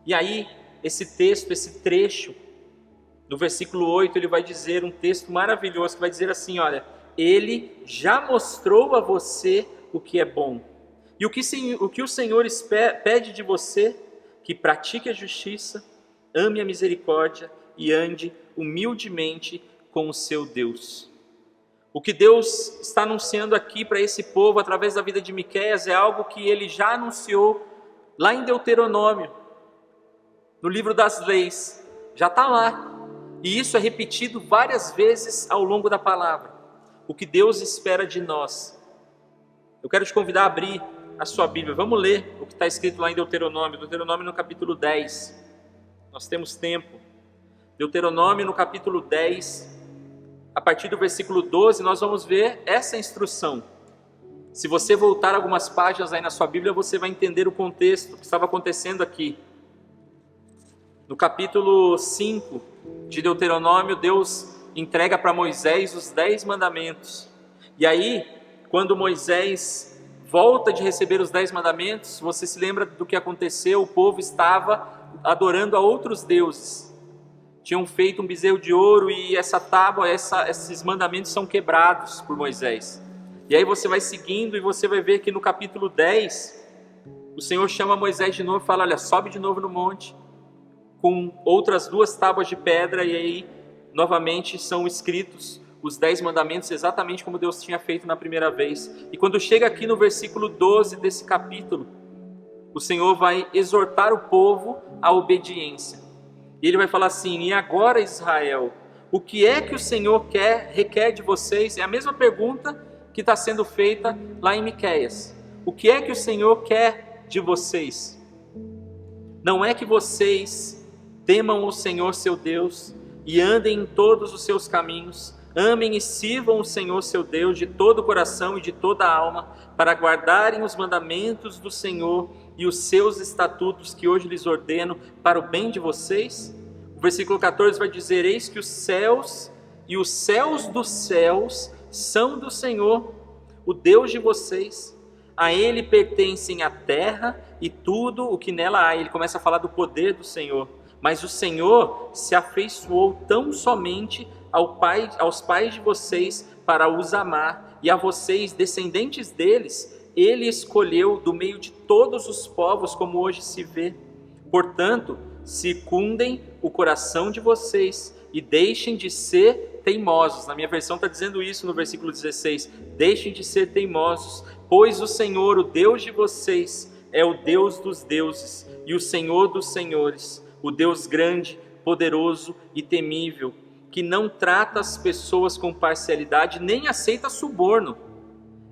E aí, esse texto, esse trecho, no versículo 8, ele vai dizer um texto maravilhoso, que vai dizer assim, olha, Ele já mostrou a você o que é bom. E o que o Senhor pede de você? Que pratique a justiça, ame a misericórdia e ande humildemente com o seu Deus. O que Deus está anunciando aqui para esse povo através da vida de Miqueias é algo que ele já anunciou lá em Deuteronômio, no livro das leis, já está lá, e isso é repetido várias vezes ao longo da palavra. O que Deus espera de nós. Eu quero te convidar a abrir a sua Bíblia, vamos ler o que está escrito lá em Deuteronômio no capítulo 10, nós temos tempo. Deuteronômio no capítulo 10, a partir do versículo 12, nós vamos ver essa instrução. Se você voltar algumas páginas aí na sua Bíblia, você vai entender o contexto que estava acontecendo aqui. No capítulo 5 de Deuteronômio, Deus entrega para Moisés os 10 mandamentos. E aí, quando Moisés volta de receber os 10 mandamentos, você se lembra do que aconteceu? O povo estava adorando a outros deuses. Tinham feito um bezerro de ouro e essa tábua, esses mandamentos são quebrados por Moisés. E aí você vai seguindo e você vai ver que no capítulo 10, o Senhor chama Moisés de novo e fala, olha, sobe de novo no monte, com outras 2 tábuas de pedra, e aí novamente são escritos os 10 mandamentos, exatamente como Deus tinha feito na primeira vez. E quando chega aqui no versículo 12 desse capítulo, o Senhor vai exortar o povo à obediência. E ele vai falar assim, e agora Israel, o que é que o Senhor requer de vocês? É a mesma pergunta que está sendo feita lá em Miqueias. O que é que o Senhor quer de vocês? Não é que vocês temam o Senhor seu Deus e andem em todos os seus caminhos, amem e sirvam o Senhor seu Deus de todo o coração e de toda a alma, para guardarem os mandamentos do Senhor e os seus estatutos que hoje lhes ordeno para o bem de vocês? O versículo 14 vai dizer, eis que os céus e os céus dos céus são do Senhor, o Deus de vocês. A Ele pertencem a terra e tudo o que nela há. Ele começa a falar do poder do Senhor. Mas o Senhor se afeiçoou tão somente aos pais de vocês para os amar, e a vocês, descendentes deles, Ele escolheu do meio de todos os povos, como hoje se vê. Portanto, circundem o coração de vocês e deixem de ser teimosos. Na minha versão está dizendo isso no versículo 16. Deixem de ser teimosos, pois o Senhor, o Deus de vocês, é o Deus dos deuses e o Senhor dos senhores, o Deus grande, poderoso e temível, que não trata as pessoas com parcialidade, nem aceita suborno.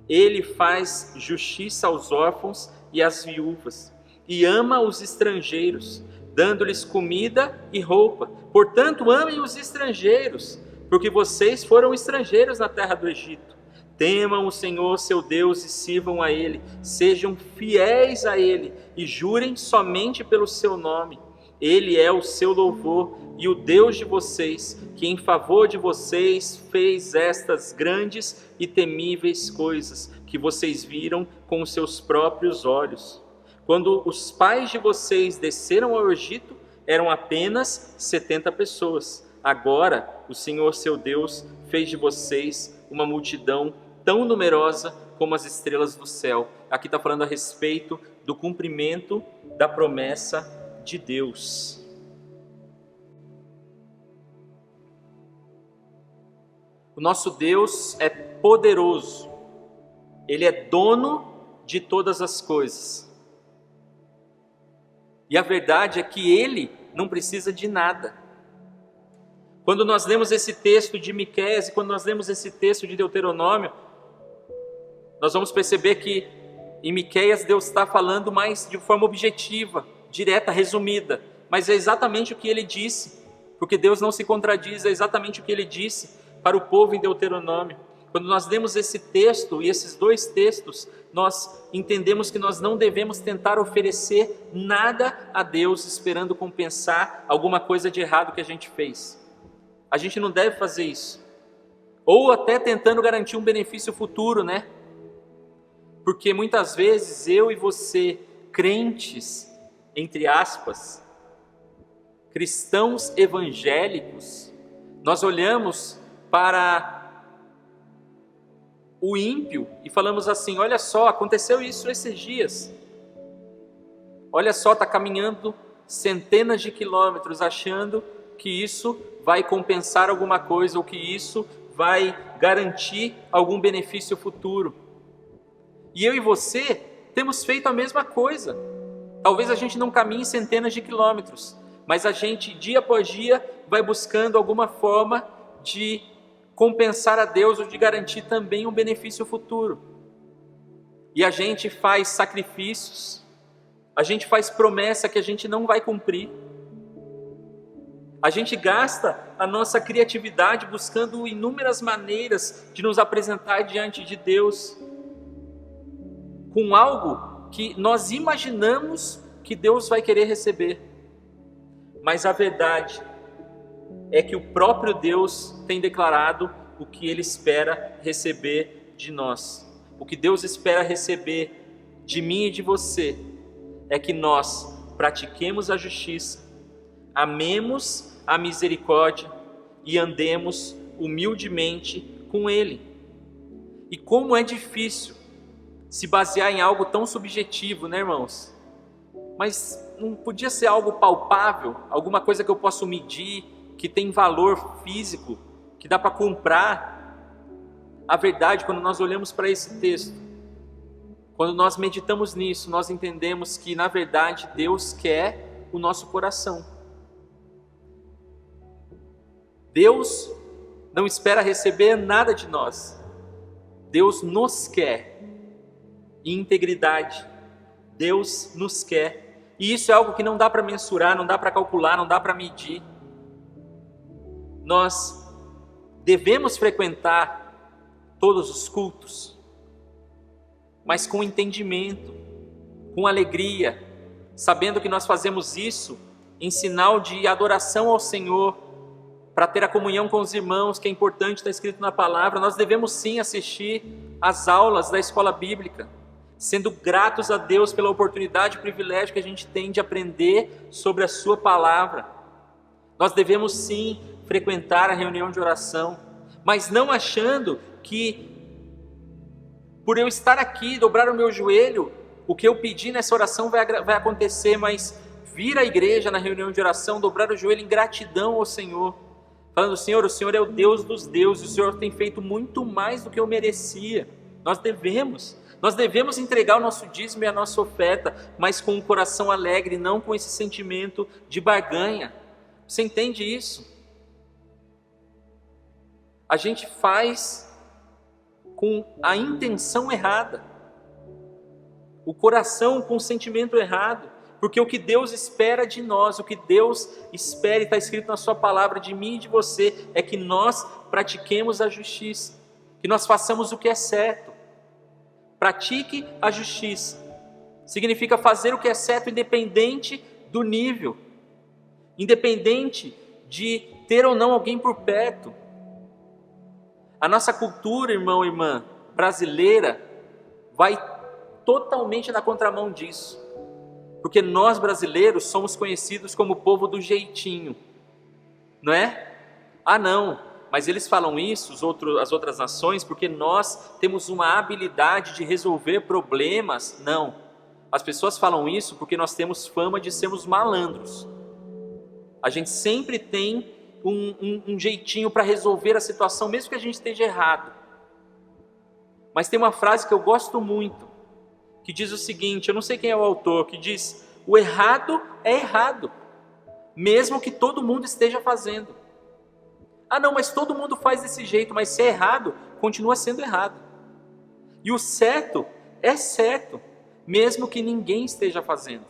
Ele faz justiça aos órfãos e às viúvas, e ama os estrangeiros, dando-lhes comida e roupa. Portanto, amem os estrangeiros, porque vocês foram estrangeiros na terra do Egito. Temam o Senhor seu Deus e sirvam a Ele, sejam fiéis a Ele e jurem somente pelo seu nome. Ele é o seu louvor e o Deus de vocês, que em favor de vocês fez estas grandes e temíveis coisas que vocês viram com os seus próprios olhos. Quando os pais de vocês desceram ao Egito, eram apenas 70 pessoas. Agora, o Senhor seu Deus fez de vocês uma multidão tão numerosa como as estrelas do céu. Aqui está falando a respeito do cumprimento da promessa de Deus. O nosso Deus é poderoso, Ele é dono de todas as coisas. E a verdade é que Ele não precisa de nada. Quando nós lemos esse texto de Miqueias e quando nós lemos esse texto de Deuteronômio, nós vamos perceber que em Miqueias Deus está falando mais de forma objetiva, direta, resumida, mas é exatamente o que ele disse, porque Deus não se contradiz, é exatamente o que ele disse para o povo em Deuteronômio. Quando nós lemos esse texto e esses dois textos, nós entendemos que nós não devemos tentar oferecer nada a Deus esperando compensar alguma coisa de errado que a gente fez. A gente não deve fazer isso. Ou até tentando garantir um benefício futuro, né? Porque muitas vezes eu e você, crentes, entre aspas, cristãos evangélicos, nós olhamos para o ímpio e falamos assim: olha só, aconteceu isso esses dias. Olha só, está caminhando centenas de quilômetros achando que isso vai compensar alguma coisa ou que isso vai garantir algum benefício futuro. E eu e você temos feito a mesma coisa. Talvez a gente não caminhe centenas de quilômetros, mas a gente dia após dia vai buscando alguma forma de compensar a Deus ou de garantir também um benefício futuro. E a gente faz sacrifícios, a gente faz promessa que a gente não vai cumprir. A gente gasta a nossa criatividade buscando inúmeras maneiras de nos apresentar diante de Deus com algo que nós imaginamos que Deus vai querer receber. Mas a verdade é que o próprio Deus tem declarado o que Ele espera receber de nós. O que Deus espera receber de mim e de você é que nós pratiquemos a justiça, amemos a misericórdia e andemos humildemente com Ele. E como é difícil se basear em algo tão subjetivo, né, irmãos? Mas não podia ser algo palpável, alguma coisa que eu possa medir, que tem valor físico, que dá para comprar. A verdade, quando nós olhamos para esse texto, quando nós meditamos nisso, nós entendemos que, na verdade, Deus quer o nosso coração. Deus não espera receber nada de nós. Deus nos quer. Em integridade, Deus nos quer. E isso é algo que não dá para mensurar, não dá para calcular, não dá para medir. Nós devemos frequentar todos os cultos, mas com entendimento, com alegria, sabendo que nós fazemos isso em sinal de adoração ao Senhor, para ter a comunhão com os irmãos, que é importante, está escrito na palavra. Nós devemos sim assistir às aulas da escola bíblica, sendo gratos a Deus pela oportunidade e privilégio que a gente tem de aprender sobre a sua palavra. Nós devemos sim frequentar a reunião de oração, mas não achando que por eu estar aqui, dobrar o meu joelho, o que eu pedi nessa oração vai acontecer, mas vir à igreja na reunião de oração, dobrar o joelho em gratidão ao Senhor, falando: Senhor, o Senhor é o Deus dos deuses, o Senhor tem feito muito mais do que eu merecia. Nós devemos entregar o nosso dízimo e a nossa oferta, mas com um coração alegre, não com esse sentimento de barganha. Você entende isso? A gente faz com a intenção errada, o coração com o sentimento errado, porque o que Deus espera de nós, o que Deus espera, e está escrito na sua palavra, de mim e de você, é que nós pratiquemos a justiça, que nós façamos o que é certo. Pratique a justiça significa fazer o que é certo, independente do nível, independente de ter ou não alguém por perto. A nossa cultura, irmão e irmã, brasileira, vai totalmente na contramão disso, porque nós brasileiros somos conhecidos como o povo do jeitinho, não é? Ah não, mas eles falam isso, as outras nações, porque nós temos uma habilidade de resolver problemas. Não, as pessoas falam isso porque nós temos fama de sermos malandros. A gente sempre tem um jeitinho para resolver a situação, mesmo que a gente esteja errado. Mas tem uma frase que eu gosto muito, que diz o seguinte, eu não sei quem é o autor, que diz: o errado é errado, mesmo que todo mundo esteja fazendo. Ah não, mas todo mundo faz desse jeito, mas se é errado, continua sendo errado. E o certo é certo, mesmo que ninguém esteja fazendo.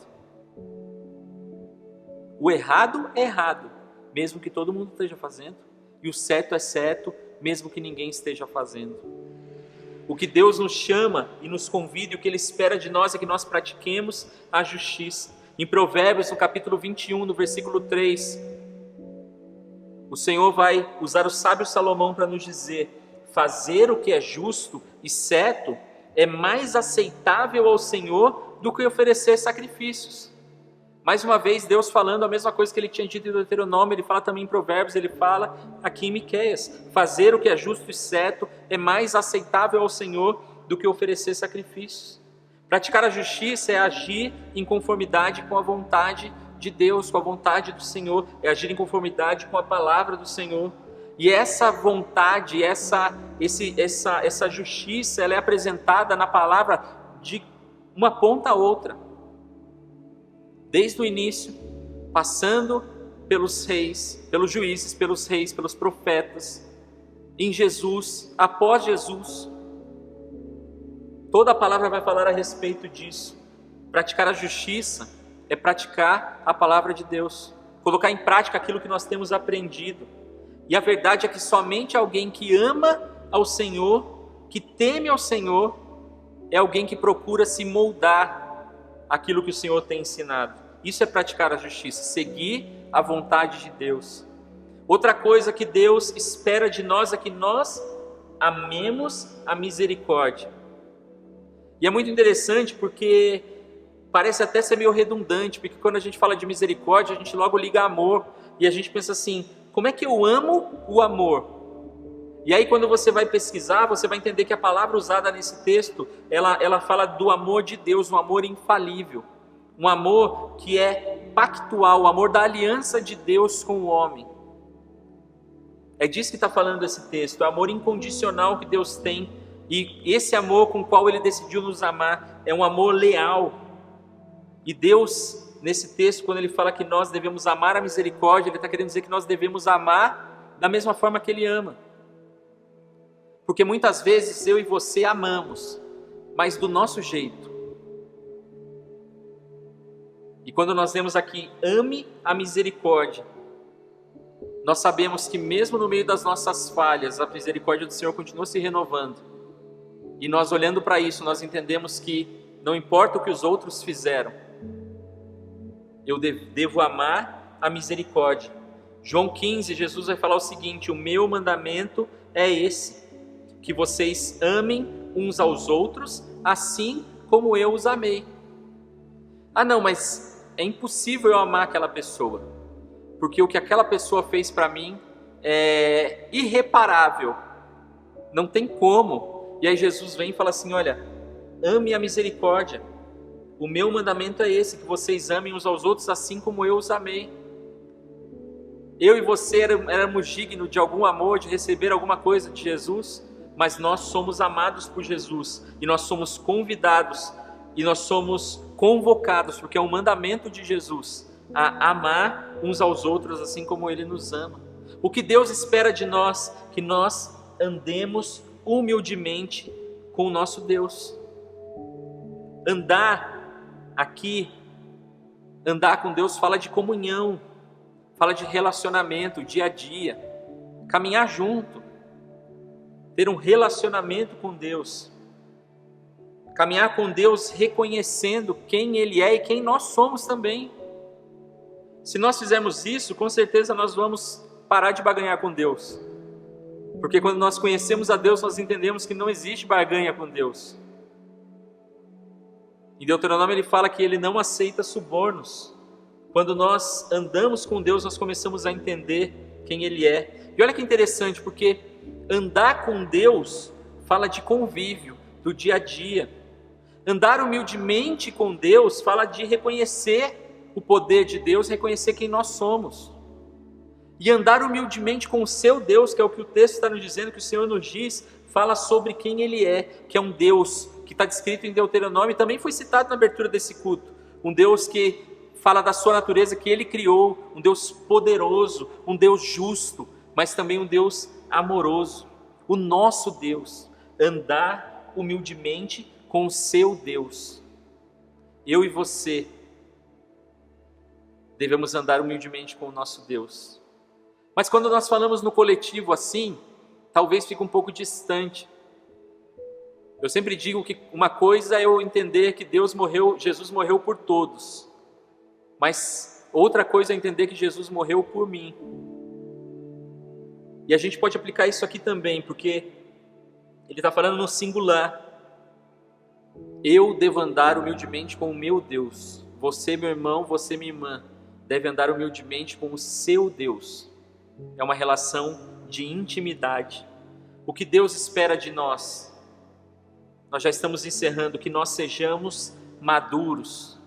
O errado é errado, mesmo que todo mundo esteja fazendo. E o certo é certo, mesmo que ninguém esteja fazendo. O que Deus nos chama e nos convida, e o que Ele espera de nós é que nós pratiquemos a justiça. Em Provérbios, no capítulo 21, no versículo 3, o Senhor vai usar o sábio Salomão para nos dizer: fazer o que é justo e certo é mais aceitável ao Senhor do que oferecer sacrifícios. Mais uma vez, Deus falando a mesma coisa que Ele tinha dito em Deuteronômio, Ele fala também em Provérbios, Ele fala aqui em Miqueias: fazer o que é justo e certo é mais aceitável ao Senhor do que oferecer sacrifícios. Praticar a justiça é agir em conformidade com a vontade de Deus, com a vontade do Senhor, é agir em conformidade com a palavra do Senhor. E essa vontade, essa justiça, ela é apresentada na palavra de uma ponta a outra. Desde o início, passando pelos reis, pelos juízes, pelos reis, pelos profetas, em Jesus, após Jesus. Toda a palavra vai falar a respeito disso. Praticar a justiça é praticar a palavra de Deus, colocar em prática aquilo que nós temos aprendido. E a verdade é que somente alguém que ama ao Senhor, que teme ao Senhor, é alguém que procura se moldar aquilo que o Senhor tem ensinado. Isso é praticar a justiça, seguir a vontade de Deus. Outra coisa que Deus espera de nós é que nós amemos a misericórdia. E é muito interessante porque parece até ser meio redundante, porque quando a gente fala de misericórdia, a gente logo liga amor, e a gente pensa assim: como é que eu amo o amor? E aí quando você vai pesquisar, você vai entender que a palavra usada nesse texto, ela fala do amor de Deus, um amor infalível, um amor que é pactual, o amor da aliança de Deus com o homem. É disso que está falando esse texto, o amor incondicional que Deus tem, e esse amor com o qual Ele decidiu nos amar, é um amor leal. E Deus, nesse texto, quando Ele fala que nós devemos amar a misericórdia, Ele está querendo dizer que nós devemos amar da mesma forma que Ele ama. Porque muitas vezes eu e você amamos, mas do nosso jeito. E quando nós lemos aqui, ame a misericórdia, nós sabemos que mesmo no meio das nossas falhas, a misericórdia do Senhor continua se renovando. E nós olhando para isso, nós entendemos que não importa o que os outros fizeram, eu devo amar a misericórdia. João 15, Jesus vai falar o seguinte: o meu mandamento é esse, que vocês amem uns aos outros, assim como eu os amei. Ah não, mas é impossível eu amar aquela pessoa, porque o que aquela pessoa fez para mim é irreparável, não tem como. E aí Jesus vem e fala assim: olha, ame a misericórdia. O meu mandamento é esse, que vocês amem uns aos outros assim como eu os amei. Eu e você éramos dignos de algum amor, de receber alguma coisa de Jesus, mas nós somos amados por Jesus, e nós somos convidados, e nós somos convocados, porque é um mandamento de Jesus, a amar uns aos outros assim como Ele nos ama. O que Deus espera de nós, que nós andemos humildemente com o nosso Deus. Andar com Deus fala de comunhão, fala de relacionamento, dia a dia, caminhar junto, ter um relacionamento com Deus, caminhar com Deus reconhecendo quem Ele é e quem nós somos também. Se nós fizermos isso, com certeza nós vamos parar de barganhar com Deus, porque quando nós conhecemos a Deus, nós entendemos que não existe barganha com Deus. Em Deuteronômio Ele fala que Ele não aceita subornos. Quando nós andamos com Deus, nós começamos a entender quem Ele é. E olha que interessante, porque andar com Deus fala de convívio, do dia a dia. Andar humildemente com Deus fala de reconhecer o poder de Deus, reconhecer quem nós somos. E andar humildemente com o seu Deus, que é o que o texto está nos dizendo, que o Senhor nos diz, fala sobre quem Ele é, que é um Deus que está descrito em Deuteronômio, e também foi citado na abertura desse culto. Um Deus que fala da sua natureza, que Ele criou, um Deus poderoso, um Deus justo, mas também um Deus amoroso. O nosso Deus, andar humildemente com o seu Deus. Eu e você devemos andar humildemente com o nosso Deus. Mas quando nós falamos no coletivo assim, talvez fique um pouco distante. Eu sempre digo que uma coisa é eu entender que Jesus morreu por todos. Mas outra coisa é entender que Jesus morreu por mim. E a gente pode aplicar isso aqui também, porque ele está falando no singular. Eu devo andar humildemente com o meu Deus. Você, meu irmão, você, minha irmã, deve andar humildemente com o seu Deus. É uma relação de intimidade. O que Deus espera de nós? Nós já estamos encerrando, que nós sejamos maduros,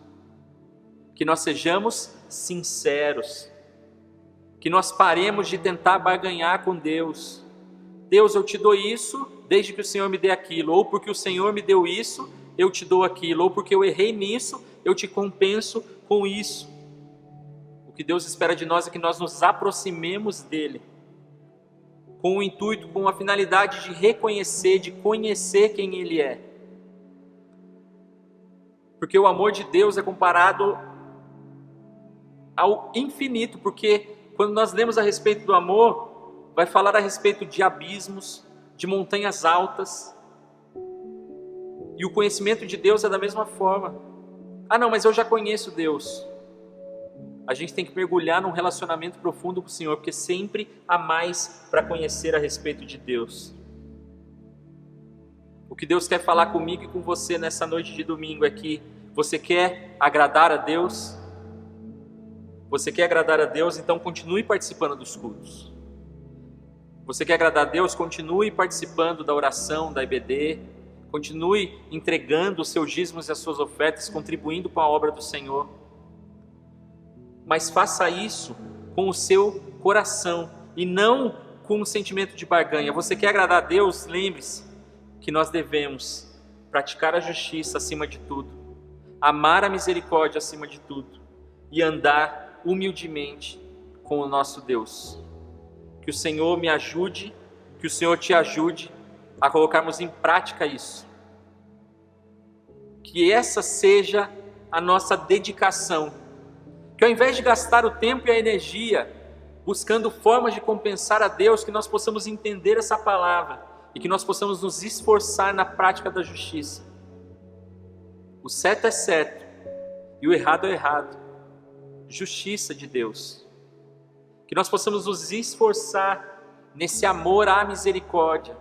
que nós sejamos sinceros, que nós paremos de tentar barganhar com Deus. Deus, eu te dou isso desde que o Senhor me dê aquilo, ou porque o Senhor me deu isso, eu te dou aquilo, ou porque eu errei nisso, eu te compenso com isso. O que Deus espera de nós é que nós nos aproximemos dele, com o intuito, com a finalidade de reconhecer, de conhecer quem ele é. Porque o amor de Deus é comparado ao infinito, porque quando nós lemos a respeito do amor, vai falar a respeito de abismos, de montanhas altas, e o conhecimento de Deus é da mesma forma. Ah não, mas eu já conheço Deus. A gente tem que mergulhar num relacionamento profundo com o Senhor, porque sempre há mais para conhecer a respeito de Deus. O que Deus quer falar comigo e com você nessa noite de domingo é que você quer agradar a Deus? Você quer agradar a Deus? Então continue participando dos cultos. Você quer agradar a Deus? Continue participando da oração, da EBD. Continue entregando os seus dízimos e as suas ofertas, contribuindo com a obra do Senhor. Mas faça isso com o seu coração e não com um sentimento de barganha. Você quer agradar a Deus? Lembre-se que nós devemos praticar a justiça acima de tudo, amar a misericórdia acima de tudo e andar humildemente com o nosso Deus. Que o Senhor me ajude, que o Senhor te ajude a colocarmos em prática isso. Que essa seja a nossa dedicação. Que ao invés de gastar o tempo e a energia buscando formas de compensar a Deus, que nós possamos entender essa palavra e que nós possamos nos esforçar na prática da justiça. O certo é certo e o errado é errado. Justiça de Deus. Que nós possamos nos esforçar nesse amor à misericórdia.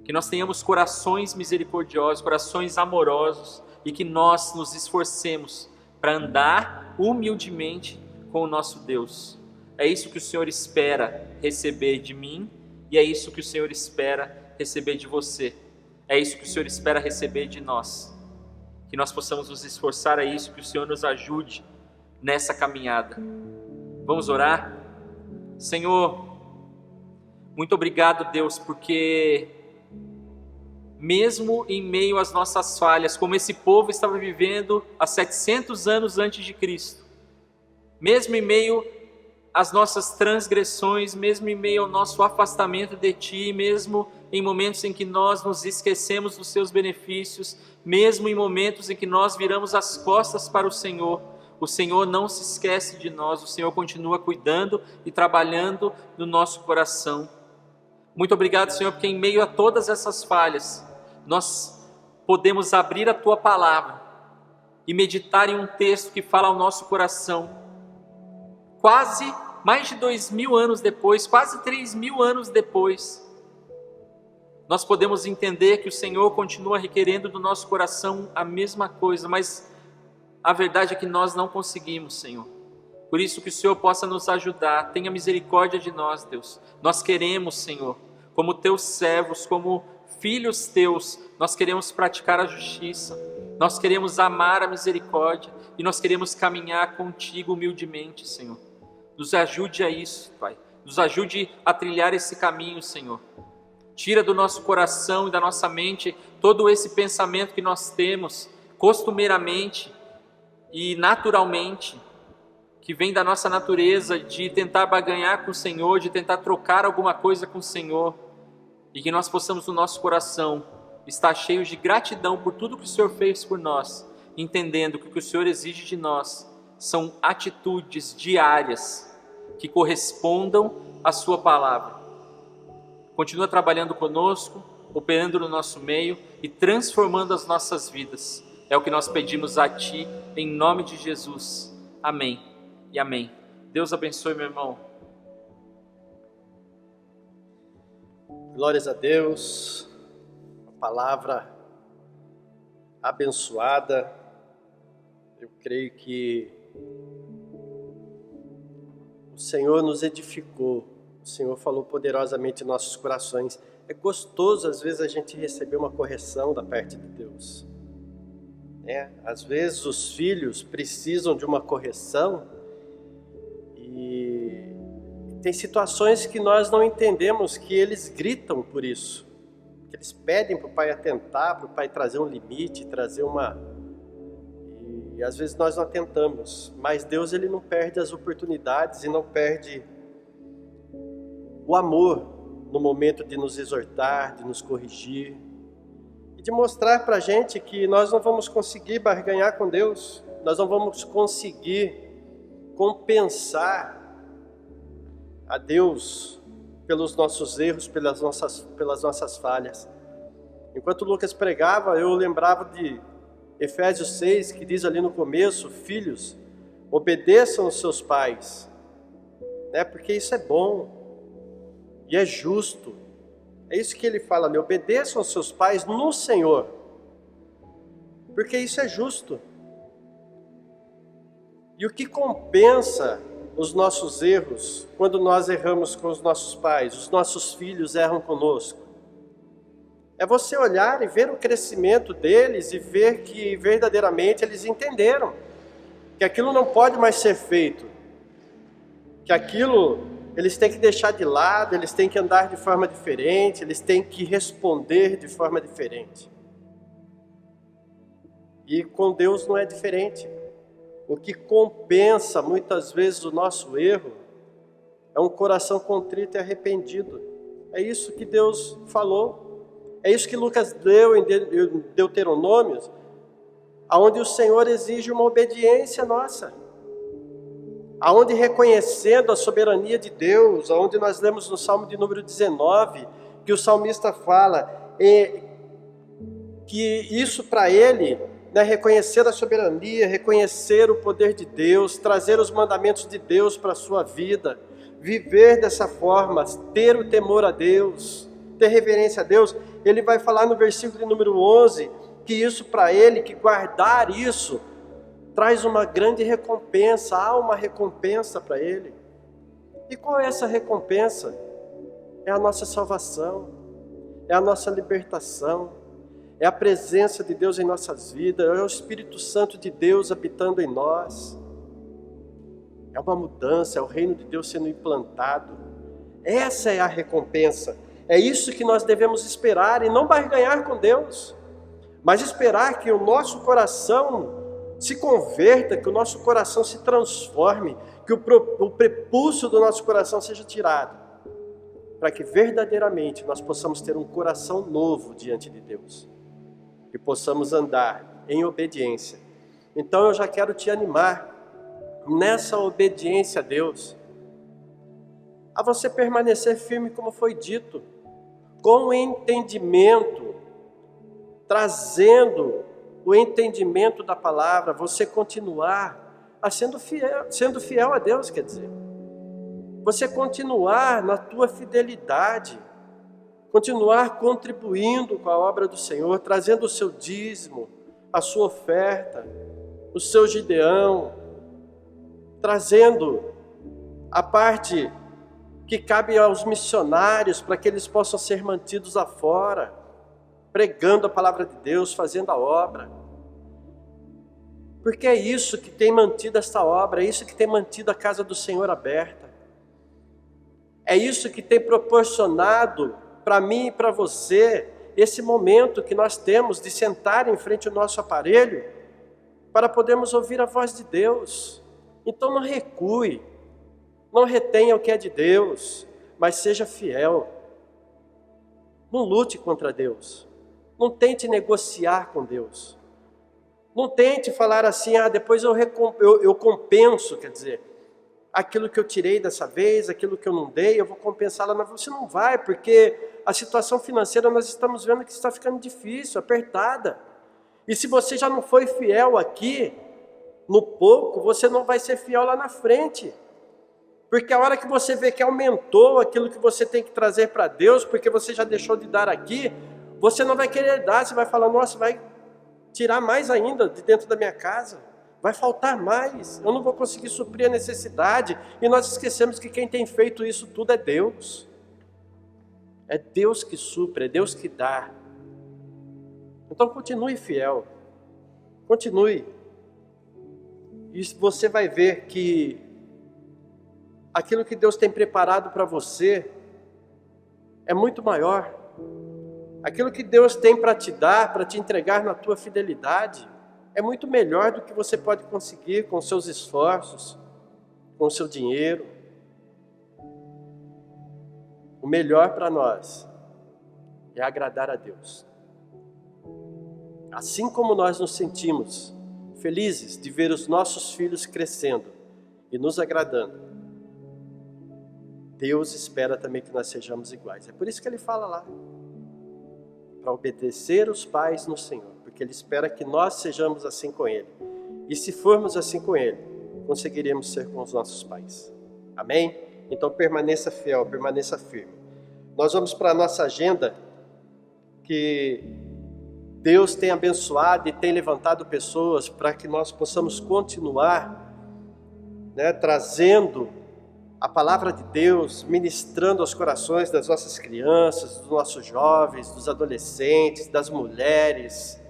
Que nós tenhamos corações misericordiosos, corações amorosos e que nós nos esforcemos para andar humildemente com o nosso Deus. É isso que o Senhor espera receber de mim e é isso que o Senhor espera receber de você. É isso que o Senhor espera receber de nós. Que nós possamos nos esforçar a isso, que o Senhor nos ajude nessa caminhada. Vamos orar? Senhor, muito obrigado, Deus, porque mesmo em meio às nossas falhas, como esse povo estava vivendo há 700 anos antes de Cristo, mesmo em meio às nossas transgressões, mesmo em meio ao nosso afastamento de Ti, mesmo em momentos em que nós nos esquecemos dos Seus benefícios, mesmo em momentos em que nós viramos as costas para o Senhor não se esquece de nós, o Senhor continua cuidando e trabalhando no nosso coração. Muito obrigado, Senhor, porque em meio a todas essas falhas, nós podemos abrir a Tua palavra e meditar em um texto que fala ao nosso coração. Quase mais de 2000 anos depois, quase 3000 anos depois, nós podemos entender que o Senhor continua requerendo do nosso coração a mesma coisa, mas a verdade é que nós não conseguimos, Senhor. Por isso que o Senhor possa nos ajudar, tenha misericórdia de nós, Deus. Nós queremos, Senhor, como Teus servos, como filhos Teus, nós queremos praticar a justiça, nós queremos amar a misericórdia e nós queremos caminhar contigo humildemente, Senhor. Nos ajude a isso, Pai. Nos ajude a trilhar esse caminho, Senhor. Tira do nosso coração e da nossa mente todo esse pensamento que nós temos costumeiramente e naturalmente que vem da nossa natureza de tentar barganhar com o Senhor, de tentar trocar alguma coisa com o Senhor, e que nós possamos no nosso coração estar cheios de gratidão por tudo que o Senhor fez por nós, entendendo que o que o Senhor exige de nós são atitudes diárias que correspondam à sua palavra. Continua trabalhando conosco, operando no nosso meio e transformando as nossas vidas. É o que nós pedimos a Ti, em nome de Jesus. Amém e amém. Deus abençoe, meu irmão. Glórias a Deus, uma palavra abençoada. Eu creio que o Senhor nos edificou, o Senhor falou poderosamente em nossos corações. É gostoso às vezes a gente receber uma correção da parte de Deus. Às vezes os filhos precisam de uma correção e tem situações que nós não entendemos que eles gritam por isso. Que eles pedem para o pai atentar, para o pai trazer um limite, trazer uma... E às vezes nós não atentamos. Mas Deus, ele não perde as oportunidades e não perde o amor no momento de nos exortar, de nos corrigir. E de mostrar para a gente que nós não vamos conseguir barganhar com Deus. Nós não vamos conseguir compensar a Deus pelos nossos erros, pelas nossas falhas. Enquanto Lucas pregava, eu lembrava de Efésios 6, que diz ali no começo: filhos, obedeçam aos seus pais, porque isso é bom e é justo. É isso que ele fala ali: obedeçam aos seus pais no Senhor, porque isso é justo. E o que compensa os nossos erros, quando nós erramos com os nossos pais, os nossos filhos erram conosco, é você olhar e ver o crescimento deles e ver que verdadeiramente eles entenderam que aquilo não pode mais ser feito, que aquilo eles têm que deixar de lado, eles têm que andar de forma diferente, eles têm que responder de forma diferente. E com Deus não é diferente. O que compensa muitas vezes o nosso erro é um coração contrito e arrependido. É isso que Deus falou. É isso que Lucas deu em Deuteronômio, onde o Senhor exige uma obediência nossa. Onde, reconhecendo a soberania de Deus, onde nós lemos no Salmo de número 19, que o salmista fala que isso para ele, reconhecer a soberania, reconhecer o poder de Deus, trazer os mandamentos de Deus para a sua vida, viver dessa forma, ter o temor a Deus, ter reverência a Deus. Ele vai falar no versículo de número 11, que isso para ele, que guardar isso, traz uma grande recompensa, há uma recompensa para ele. E qual é essa recompensa? É a nossa salvação, é a nossa libertação, é a presença de Deus em nossas vidas, é o Espírito Santo de Deus habitando em nós. É uma mudança, é o reino de Deus sendo implantado. Essa é a recompensa. É isso que nós devemos esperar e não barganhar com Deus, mas esperar que o nosso coração se converta, que o nosso coração se transforme, que o prepúcio do nosso coração seja tirado, para que verdadeiramente nós possamos ter um coração novo diante de Deus e possamos andar em obediência. Então eu já quero te animar nessa obediência a Deus, a você permanecer firme como foi dito, com entendimento, trazendo o entendimento da palavra, você continuar sendo fiel a Deus, quer dizer, você continuar na tua fidelidade, continuar contribuindo com a obra do Senhor, trazendo o seu dízimo, a sua oferta, o seu gideão, trazendo a parte que cabe aos missionários para que eles possam ser mantidos afora, pregando a palavra de Deus, fazendo a obra. Porque é isso que tem mantido esta obra, é isso que tem mantido a casa do Senhor aberta. É isso que tem proporcionado para mim e para você esse momento que nós temos de sentar em frente ao nosso aparelho para podermos ouvir a voz de Deus, Então não recue, não retenha o que é de Deus, mas seja fiel. Não lute contra Deus, não tente negociar com Deus. Não tente falar assim, depois eu compenso, quer dizer, aquilo que eu tirei dessa vez, aquilo que eu não dei, eu vou compensar lá na frente. Você não vai, porque a situação financeira nós estamos vendo que está ficando difícil, apertada. E se você já não foi fiel aqui, no pouco, você não vai ser fiel lá na frente. Porque a hora que você vê que aumentou aquilo que você tem que trazer para Deus, porque você já deixou de dar aqui, você não vai querer dar, você vai falar, nossa, vai tirar mais ainda de dentro da minha casa, vai faltar mais, eu não vou conseguir suprir a necessidade, e nós esquecemos que quem tem feito isso tudo é Deus que supre, é Deus que dá. Então continue fiel, continue, e você vai ver que aquilo que Deus tem preparado para você é muito maior. Aquilo que Deus tem para te dar, para te entregar na tua fidelidade, é muito melhor do que você pode conseguir com os seus esforços, com o seu dinheiro. O melhor para nós é agradar a Deus. Assim como nós nos sentimos felizes de ver os nossos filhos crescendo e nos agradando, Deus espera também que nós sejamos iguais. É por isso que Ele fala lá, para obedecer os pais no Senhor, porque Ele espera que nós sejamos assim com Ele. E se formos assim com Ele, conseguiremos ser com os nossos pais. Amém? Então permaneça fiel, permaneça firme. Nós vamos para a nossa agenda, que Deus tem abençoado e tem levantado pessoas para que nós possamos continuar, trazendo a palavra de Deus, ministrando aos corações das nossas crianças, dos nossos jovens, dos adolescentes, das mulheres,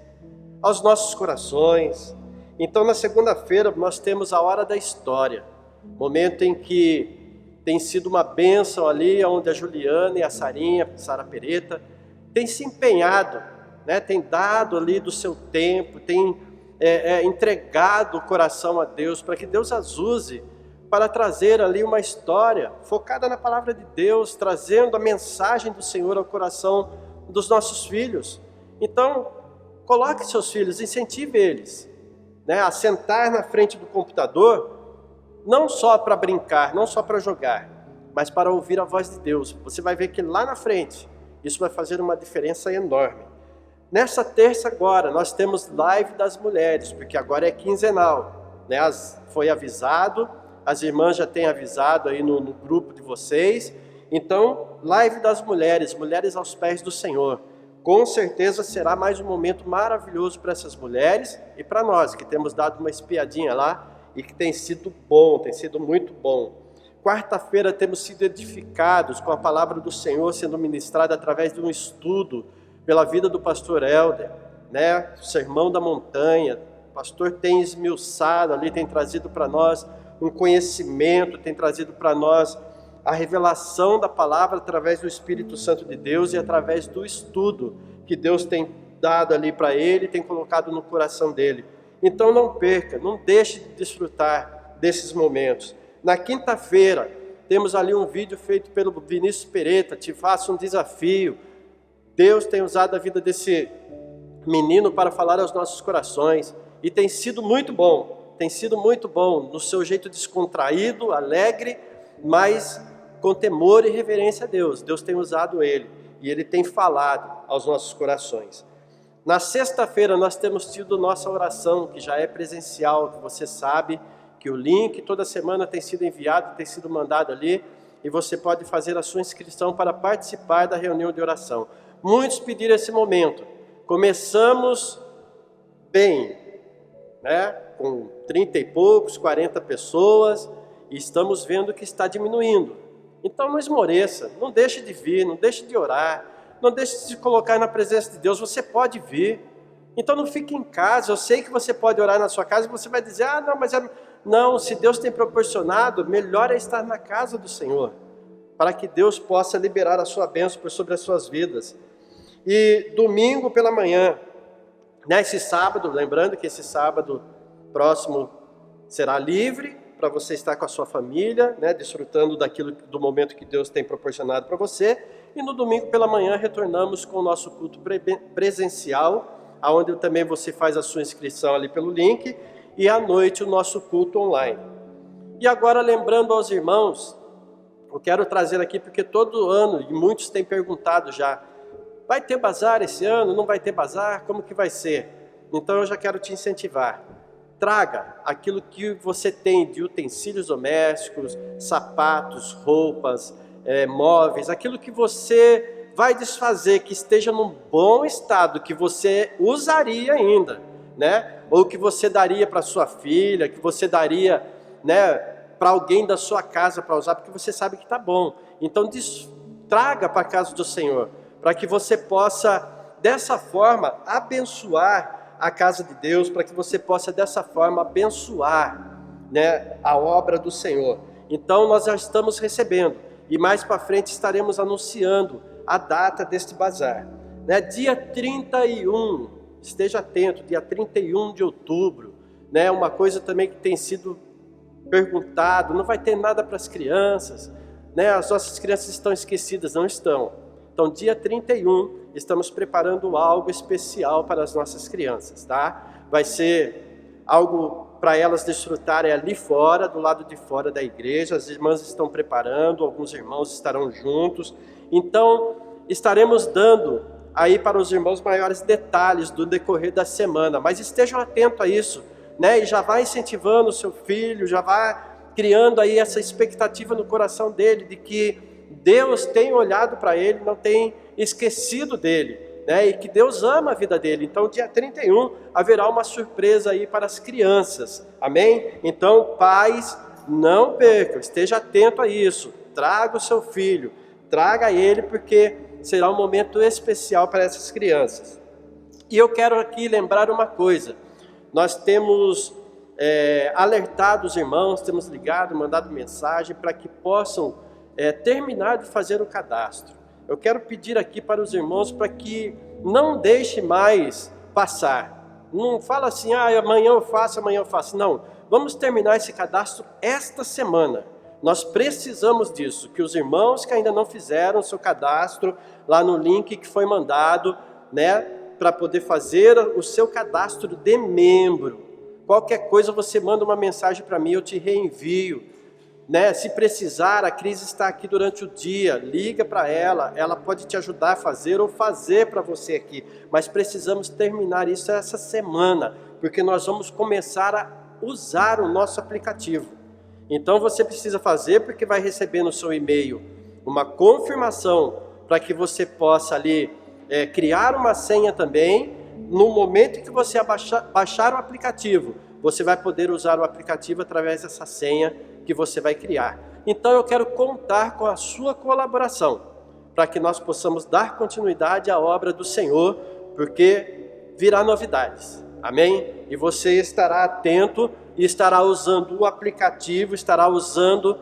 aos nossos corações. Então na segunda-feira nós temos a Hora da História, momento em que tem sido uma bênção ali, onde a Juliana e a Sarinha, Sara Pereta, têm se empenhado, tem dado ali do seu tempo, tem entregado o coração a Deus, para que Deus as use para trazer ali uma história focada na palavra de Deus, trazendo a mensagem do Senhor ao coração dos nossos filhos. Então, coloque seus filhos, incentive eles, a sentar na frente do computador, não só para brincar, não só para jogar, mas para ouvir a voz de Deus. Você vai ver que lá na frente, isso vai fazer uma diferença enorme. Nessa terça agora, nós temos live das mulheres, porque agora é quinzenal, foi avisado, as irmãs já têm avisado aí no grupo de vocês. Então, live das mulheres, mulheres aos pés do Senhor. Com certeza será mais um momento maravilhoso para essas mulheres e para nós, que temos dado uma espiadinha lá e que tem sido bom, tem sido muito bom. Quarta-feira temos sido edificados com a palavra do Senhor sendo ministrada através de um estudo pela vida do pastor Helder, o Sermão da Montanha. O pastor tem esmiuçado ali, tem trazido para nós um conhecimento, tem trazido para nós a revelação da palavra através do Espírito Santo de Deus e através do estudo que Deus tem dado ali para ele, tem colocado no coração dele. Então não perca, não deixe de desfrutar desses momentos. Na quinta-feira temos ali um vídeo feito pelo Vinícius Pereta, Te Faço um Desafio. Deus tem usado a vida desse menino para falar aos nossos corações e tem sido muito bom. Tem sido muito bom, no seu jeito descontraído, alegre, mas com temor e reverência a Deus. Deus tem usado ele e ele tem falado aos nossos corações. Na sexta-feira nós temos tido nossa oração, que já é presencial, que você sabe que o link toda semana tem sido enviado, tem sido mandado ali, e você pode fazer a sua inscrição para participar da reunião de oração. Muitos pediram esse momento. Começamos bem, com 30 e poucos, 40 pessoas, e estamos vendo que está diminuindo. Então não esmoreça, não deixe de vir, não deixe de orar, não deixe de se colocar na presença de Deus. Você pode vir, então não fique em casa. Eu sei que você pode orar na sua casa e você vai dizer, não, mas não, se Deus tem proporcionado, melhor é estar na casa do Senhor, para que Deus possa liberar a sua bênção sobre as suas vidas. E domingo pela manhã, esse sábado, lembrando que esse sábado próximo será livre para você estar com a sua família, né, desfrutando do momento que Deus tem proporcionado para você. E no domingo pela manhã retornamos com o nosso culto presencial, onde também você faz a sua inscrição ali pelo link, e à noite o nosso culto online. E agora, lembrando aos irmãos, eu quero trazer aqui, porque todo ano, e muitos têm perguntado já, vai ter bazar esse ano? Não vai ter bazar? Como que vai ser? Então eu já quero te incentivar. Traga aquilo que você tem de utensílios domésticos, sapatos, roupas, móveis, aquilo que você vai desfazer, que esteja num bom estado, que você usaria ainda, né? Ou que você daria para sua filha, que você daria, né, para alguém da sua casa para usar, porque você sabe que está bom. Então traga para a casa do Senhor, para que você possa, dessa forma, abençoar a casa de Deus, para que você possa dessa forma abençoar, né, a obra do Senhor. Então nós já estamos recebendo, e mais para frente estaremos anunciando a data deste bazar, né? Dia 31, esteja atento, dia 31 de outubro, né? Uma coisa também que tem sido perguntado, não vai ter nada para as crianças, né? As nossas crianças estão esquecidas, não estão. Então dia 31, estamos preparando algo especial para as nossas crianças, tá? Vai ser algo para elas desfrutarem ali fora, do lado de fora da igreja. As irmãs estão preparando, alguns irmãos estarão juntos. Então, estaremos dando aí para os irmãos maiores detalhes do decorrer da semana, mas estejam atentos a isso, né? E já vai incentivando o seu filho, já vai criando aí essa expectativa no coração dele, de que Deus tem olhado para ele, não tem esquecido dele, né? E que Deus ama a vida dele. Então, dia 31, haverá uma surpresa aí para as crianças, amém? Então, pais, não percam, esteja atento a isso, traga o seu filho, traga ele, porque será um momento especial para essas crianças. E eu quero aqui lembrar uma coisa, nós temos alertado os irmãos, temos ligado, mandado mensagem para que possam terminar de fazer o cadastro. Eu quero pedir aqui para os irmãos para que não deixe mais passar. Não fala assim, amanhã eu faço. Não, vamos terminar esse cadastro esta semana. Nós precisamos disso, que os irmãos que ainda não fizeram o seu cadastro, lá no link que foi mandado, né, para poder fazer o seu cadastro de membro. Qualquer coisa você manda uma mensagem para mim, eu te reenvio. Né? Se precisar, a Cris está aqui durante o dia, liga para ela, ela pode te ajudar a fazer ou fazer para você aqui, mas precisamos terminar isso essa semana, porque nós vamos começar a usar o nosso aplicativo. Então você precisa fazer, porque vai receber no seu e-mail uma confirmação para que você possa ali criar uma senha também. No momento em que você baixar o aplicativo, você vai poder usar o aplicativo através dessa senha que você vai criar. Então eu quero contar com a sua colaboração, para que nós possamos dar continuidade à obra do Senhor, porque virá novidades, amém? E você estará atento e estará usando o aplicativo, estará usando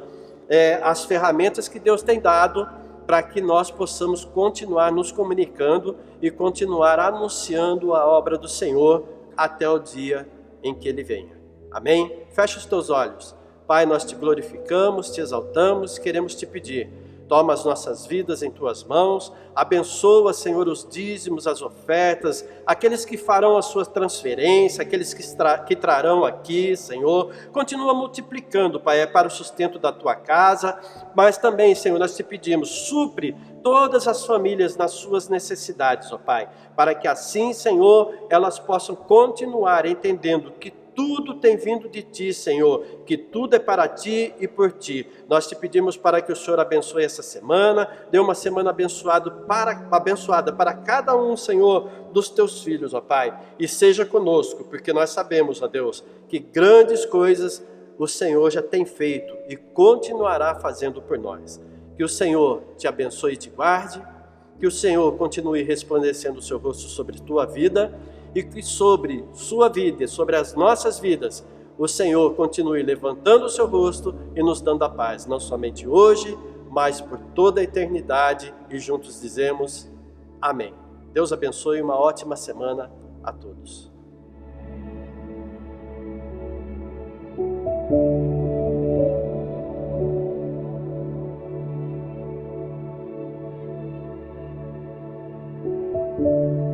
as ferramentas que Deus tem dado, para que nós possamos continuar nos comunicando e continuar anunciando a obra do Senhor até o dia em que Ele venha, amém? Fecha os teus olhos. Pai, nós te glorificamos, te exaltamos, queremos te pedir, toma as nossas vidas em tuas mãos, abençoa, Senhor, os dízimos, as ofertas, aqueles que farão a sua transferência, aqueles que trarão aqui, Senhor, continua multiplicando, Pai, para o sustento da tua casa, mas também, Senhor, nós te pedimos, supre todas as famílias nas suas necessidades, ó Pai, para que assim, Senhor, elas possam continuar entendendo que tudo tem vindo de Ti, Senhor, que tudo é para Ti e por Ti. Nós te pedimos para que o Senhor abençoe essa semana, dê uma semana abençoada para cada um, Senhor, dos Teus filhos, ó Pai, e seja conosco, porque nós sabemos, ó Deus, que grandes coisas o Senhor já tem feito e continuará fazendo por nós. Que o Senhor te abençoe e te guarde, que o Senhor continue resplandecendo o seu rosto sobre tua vida, e que sobre sua vida, sobre as nossas vidas, o Senhor continue levantando o seu rosto e nos dando a paz, não somente hoje, mas por toda a eternidade, e juntos dizemos amém. Deus abençoe e uma ótima semana a todos. Amém.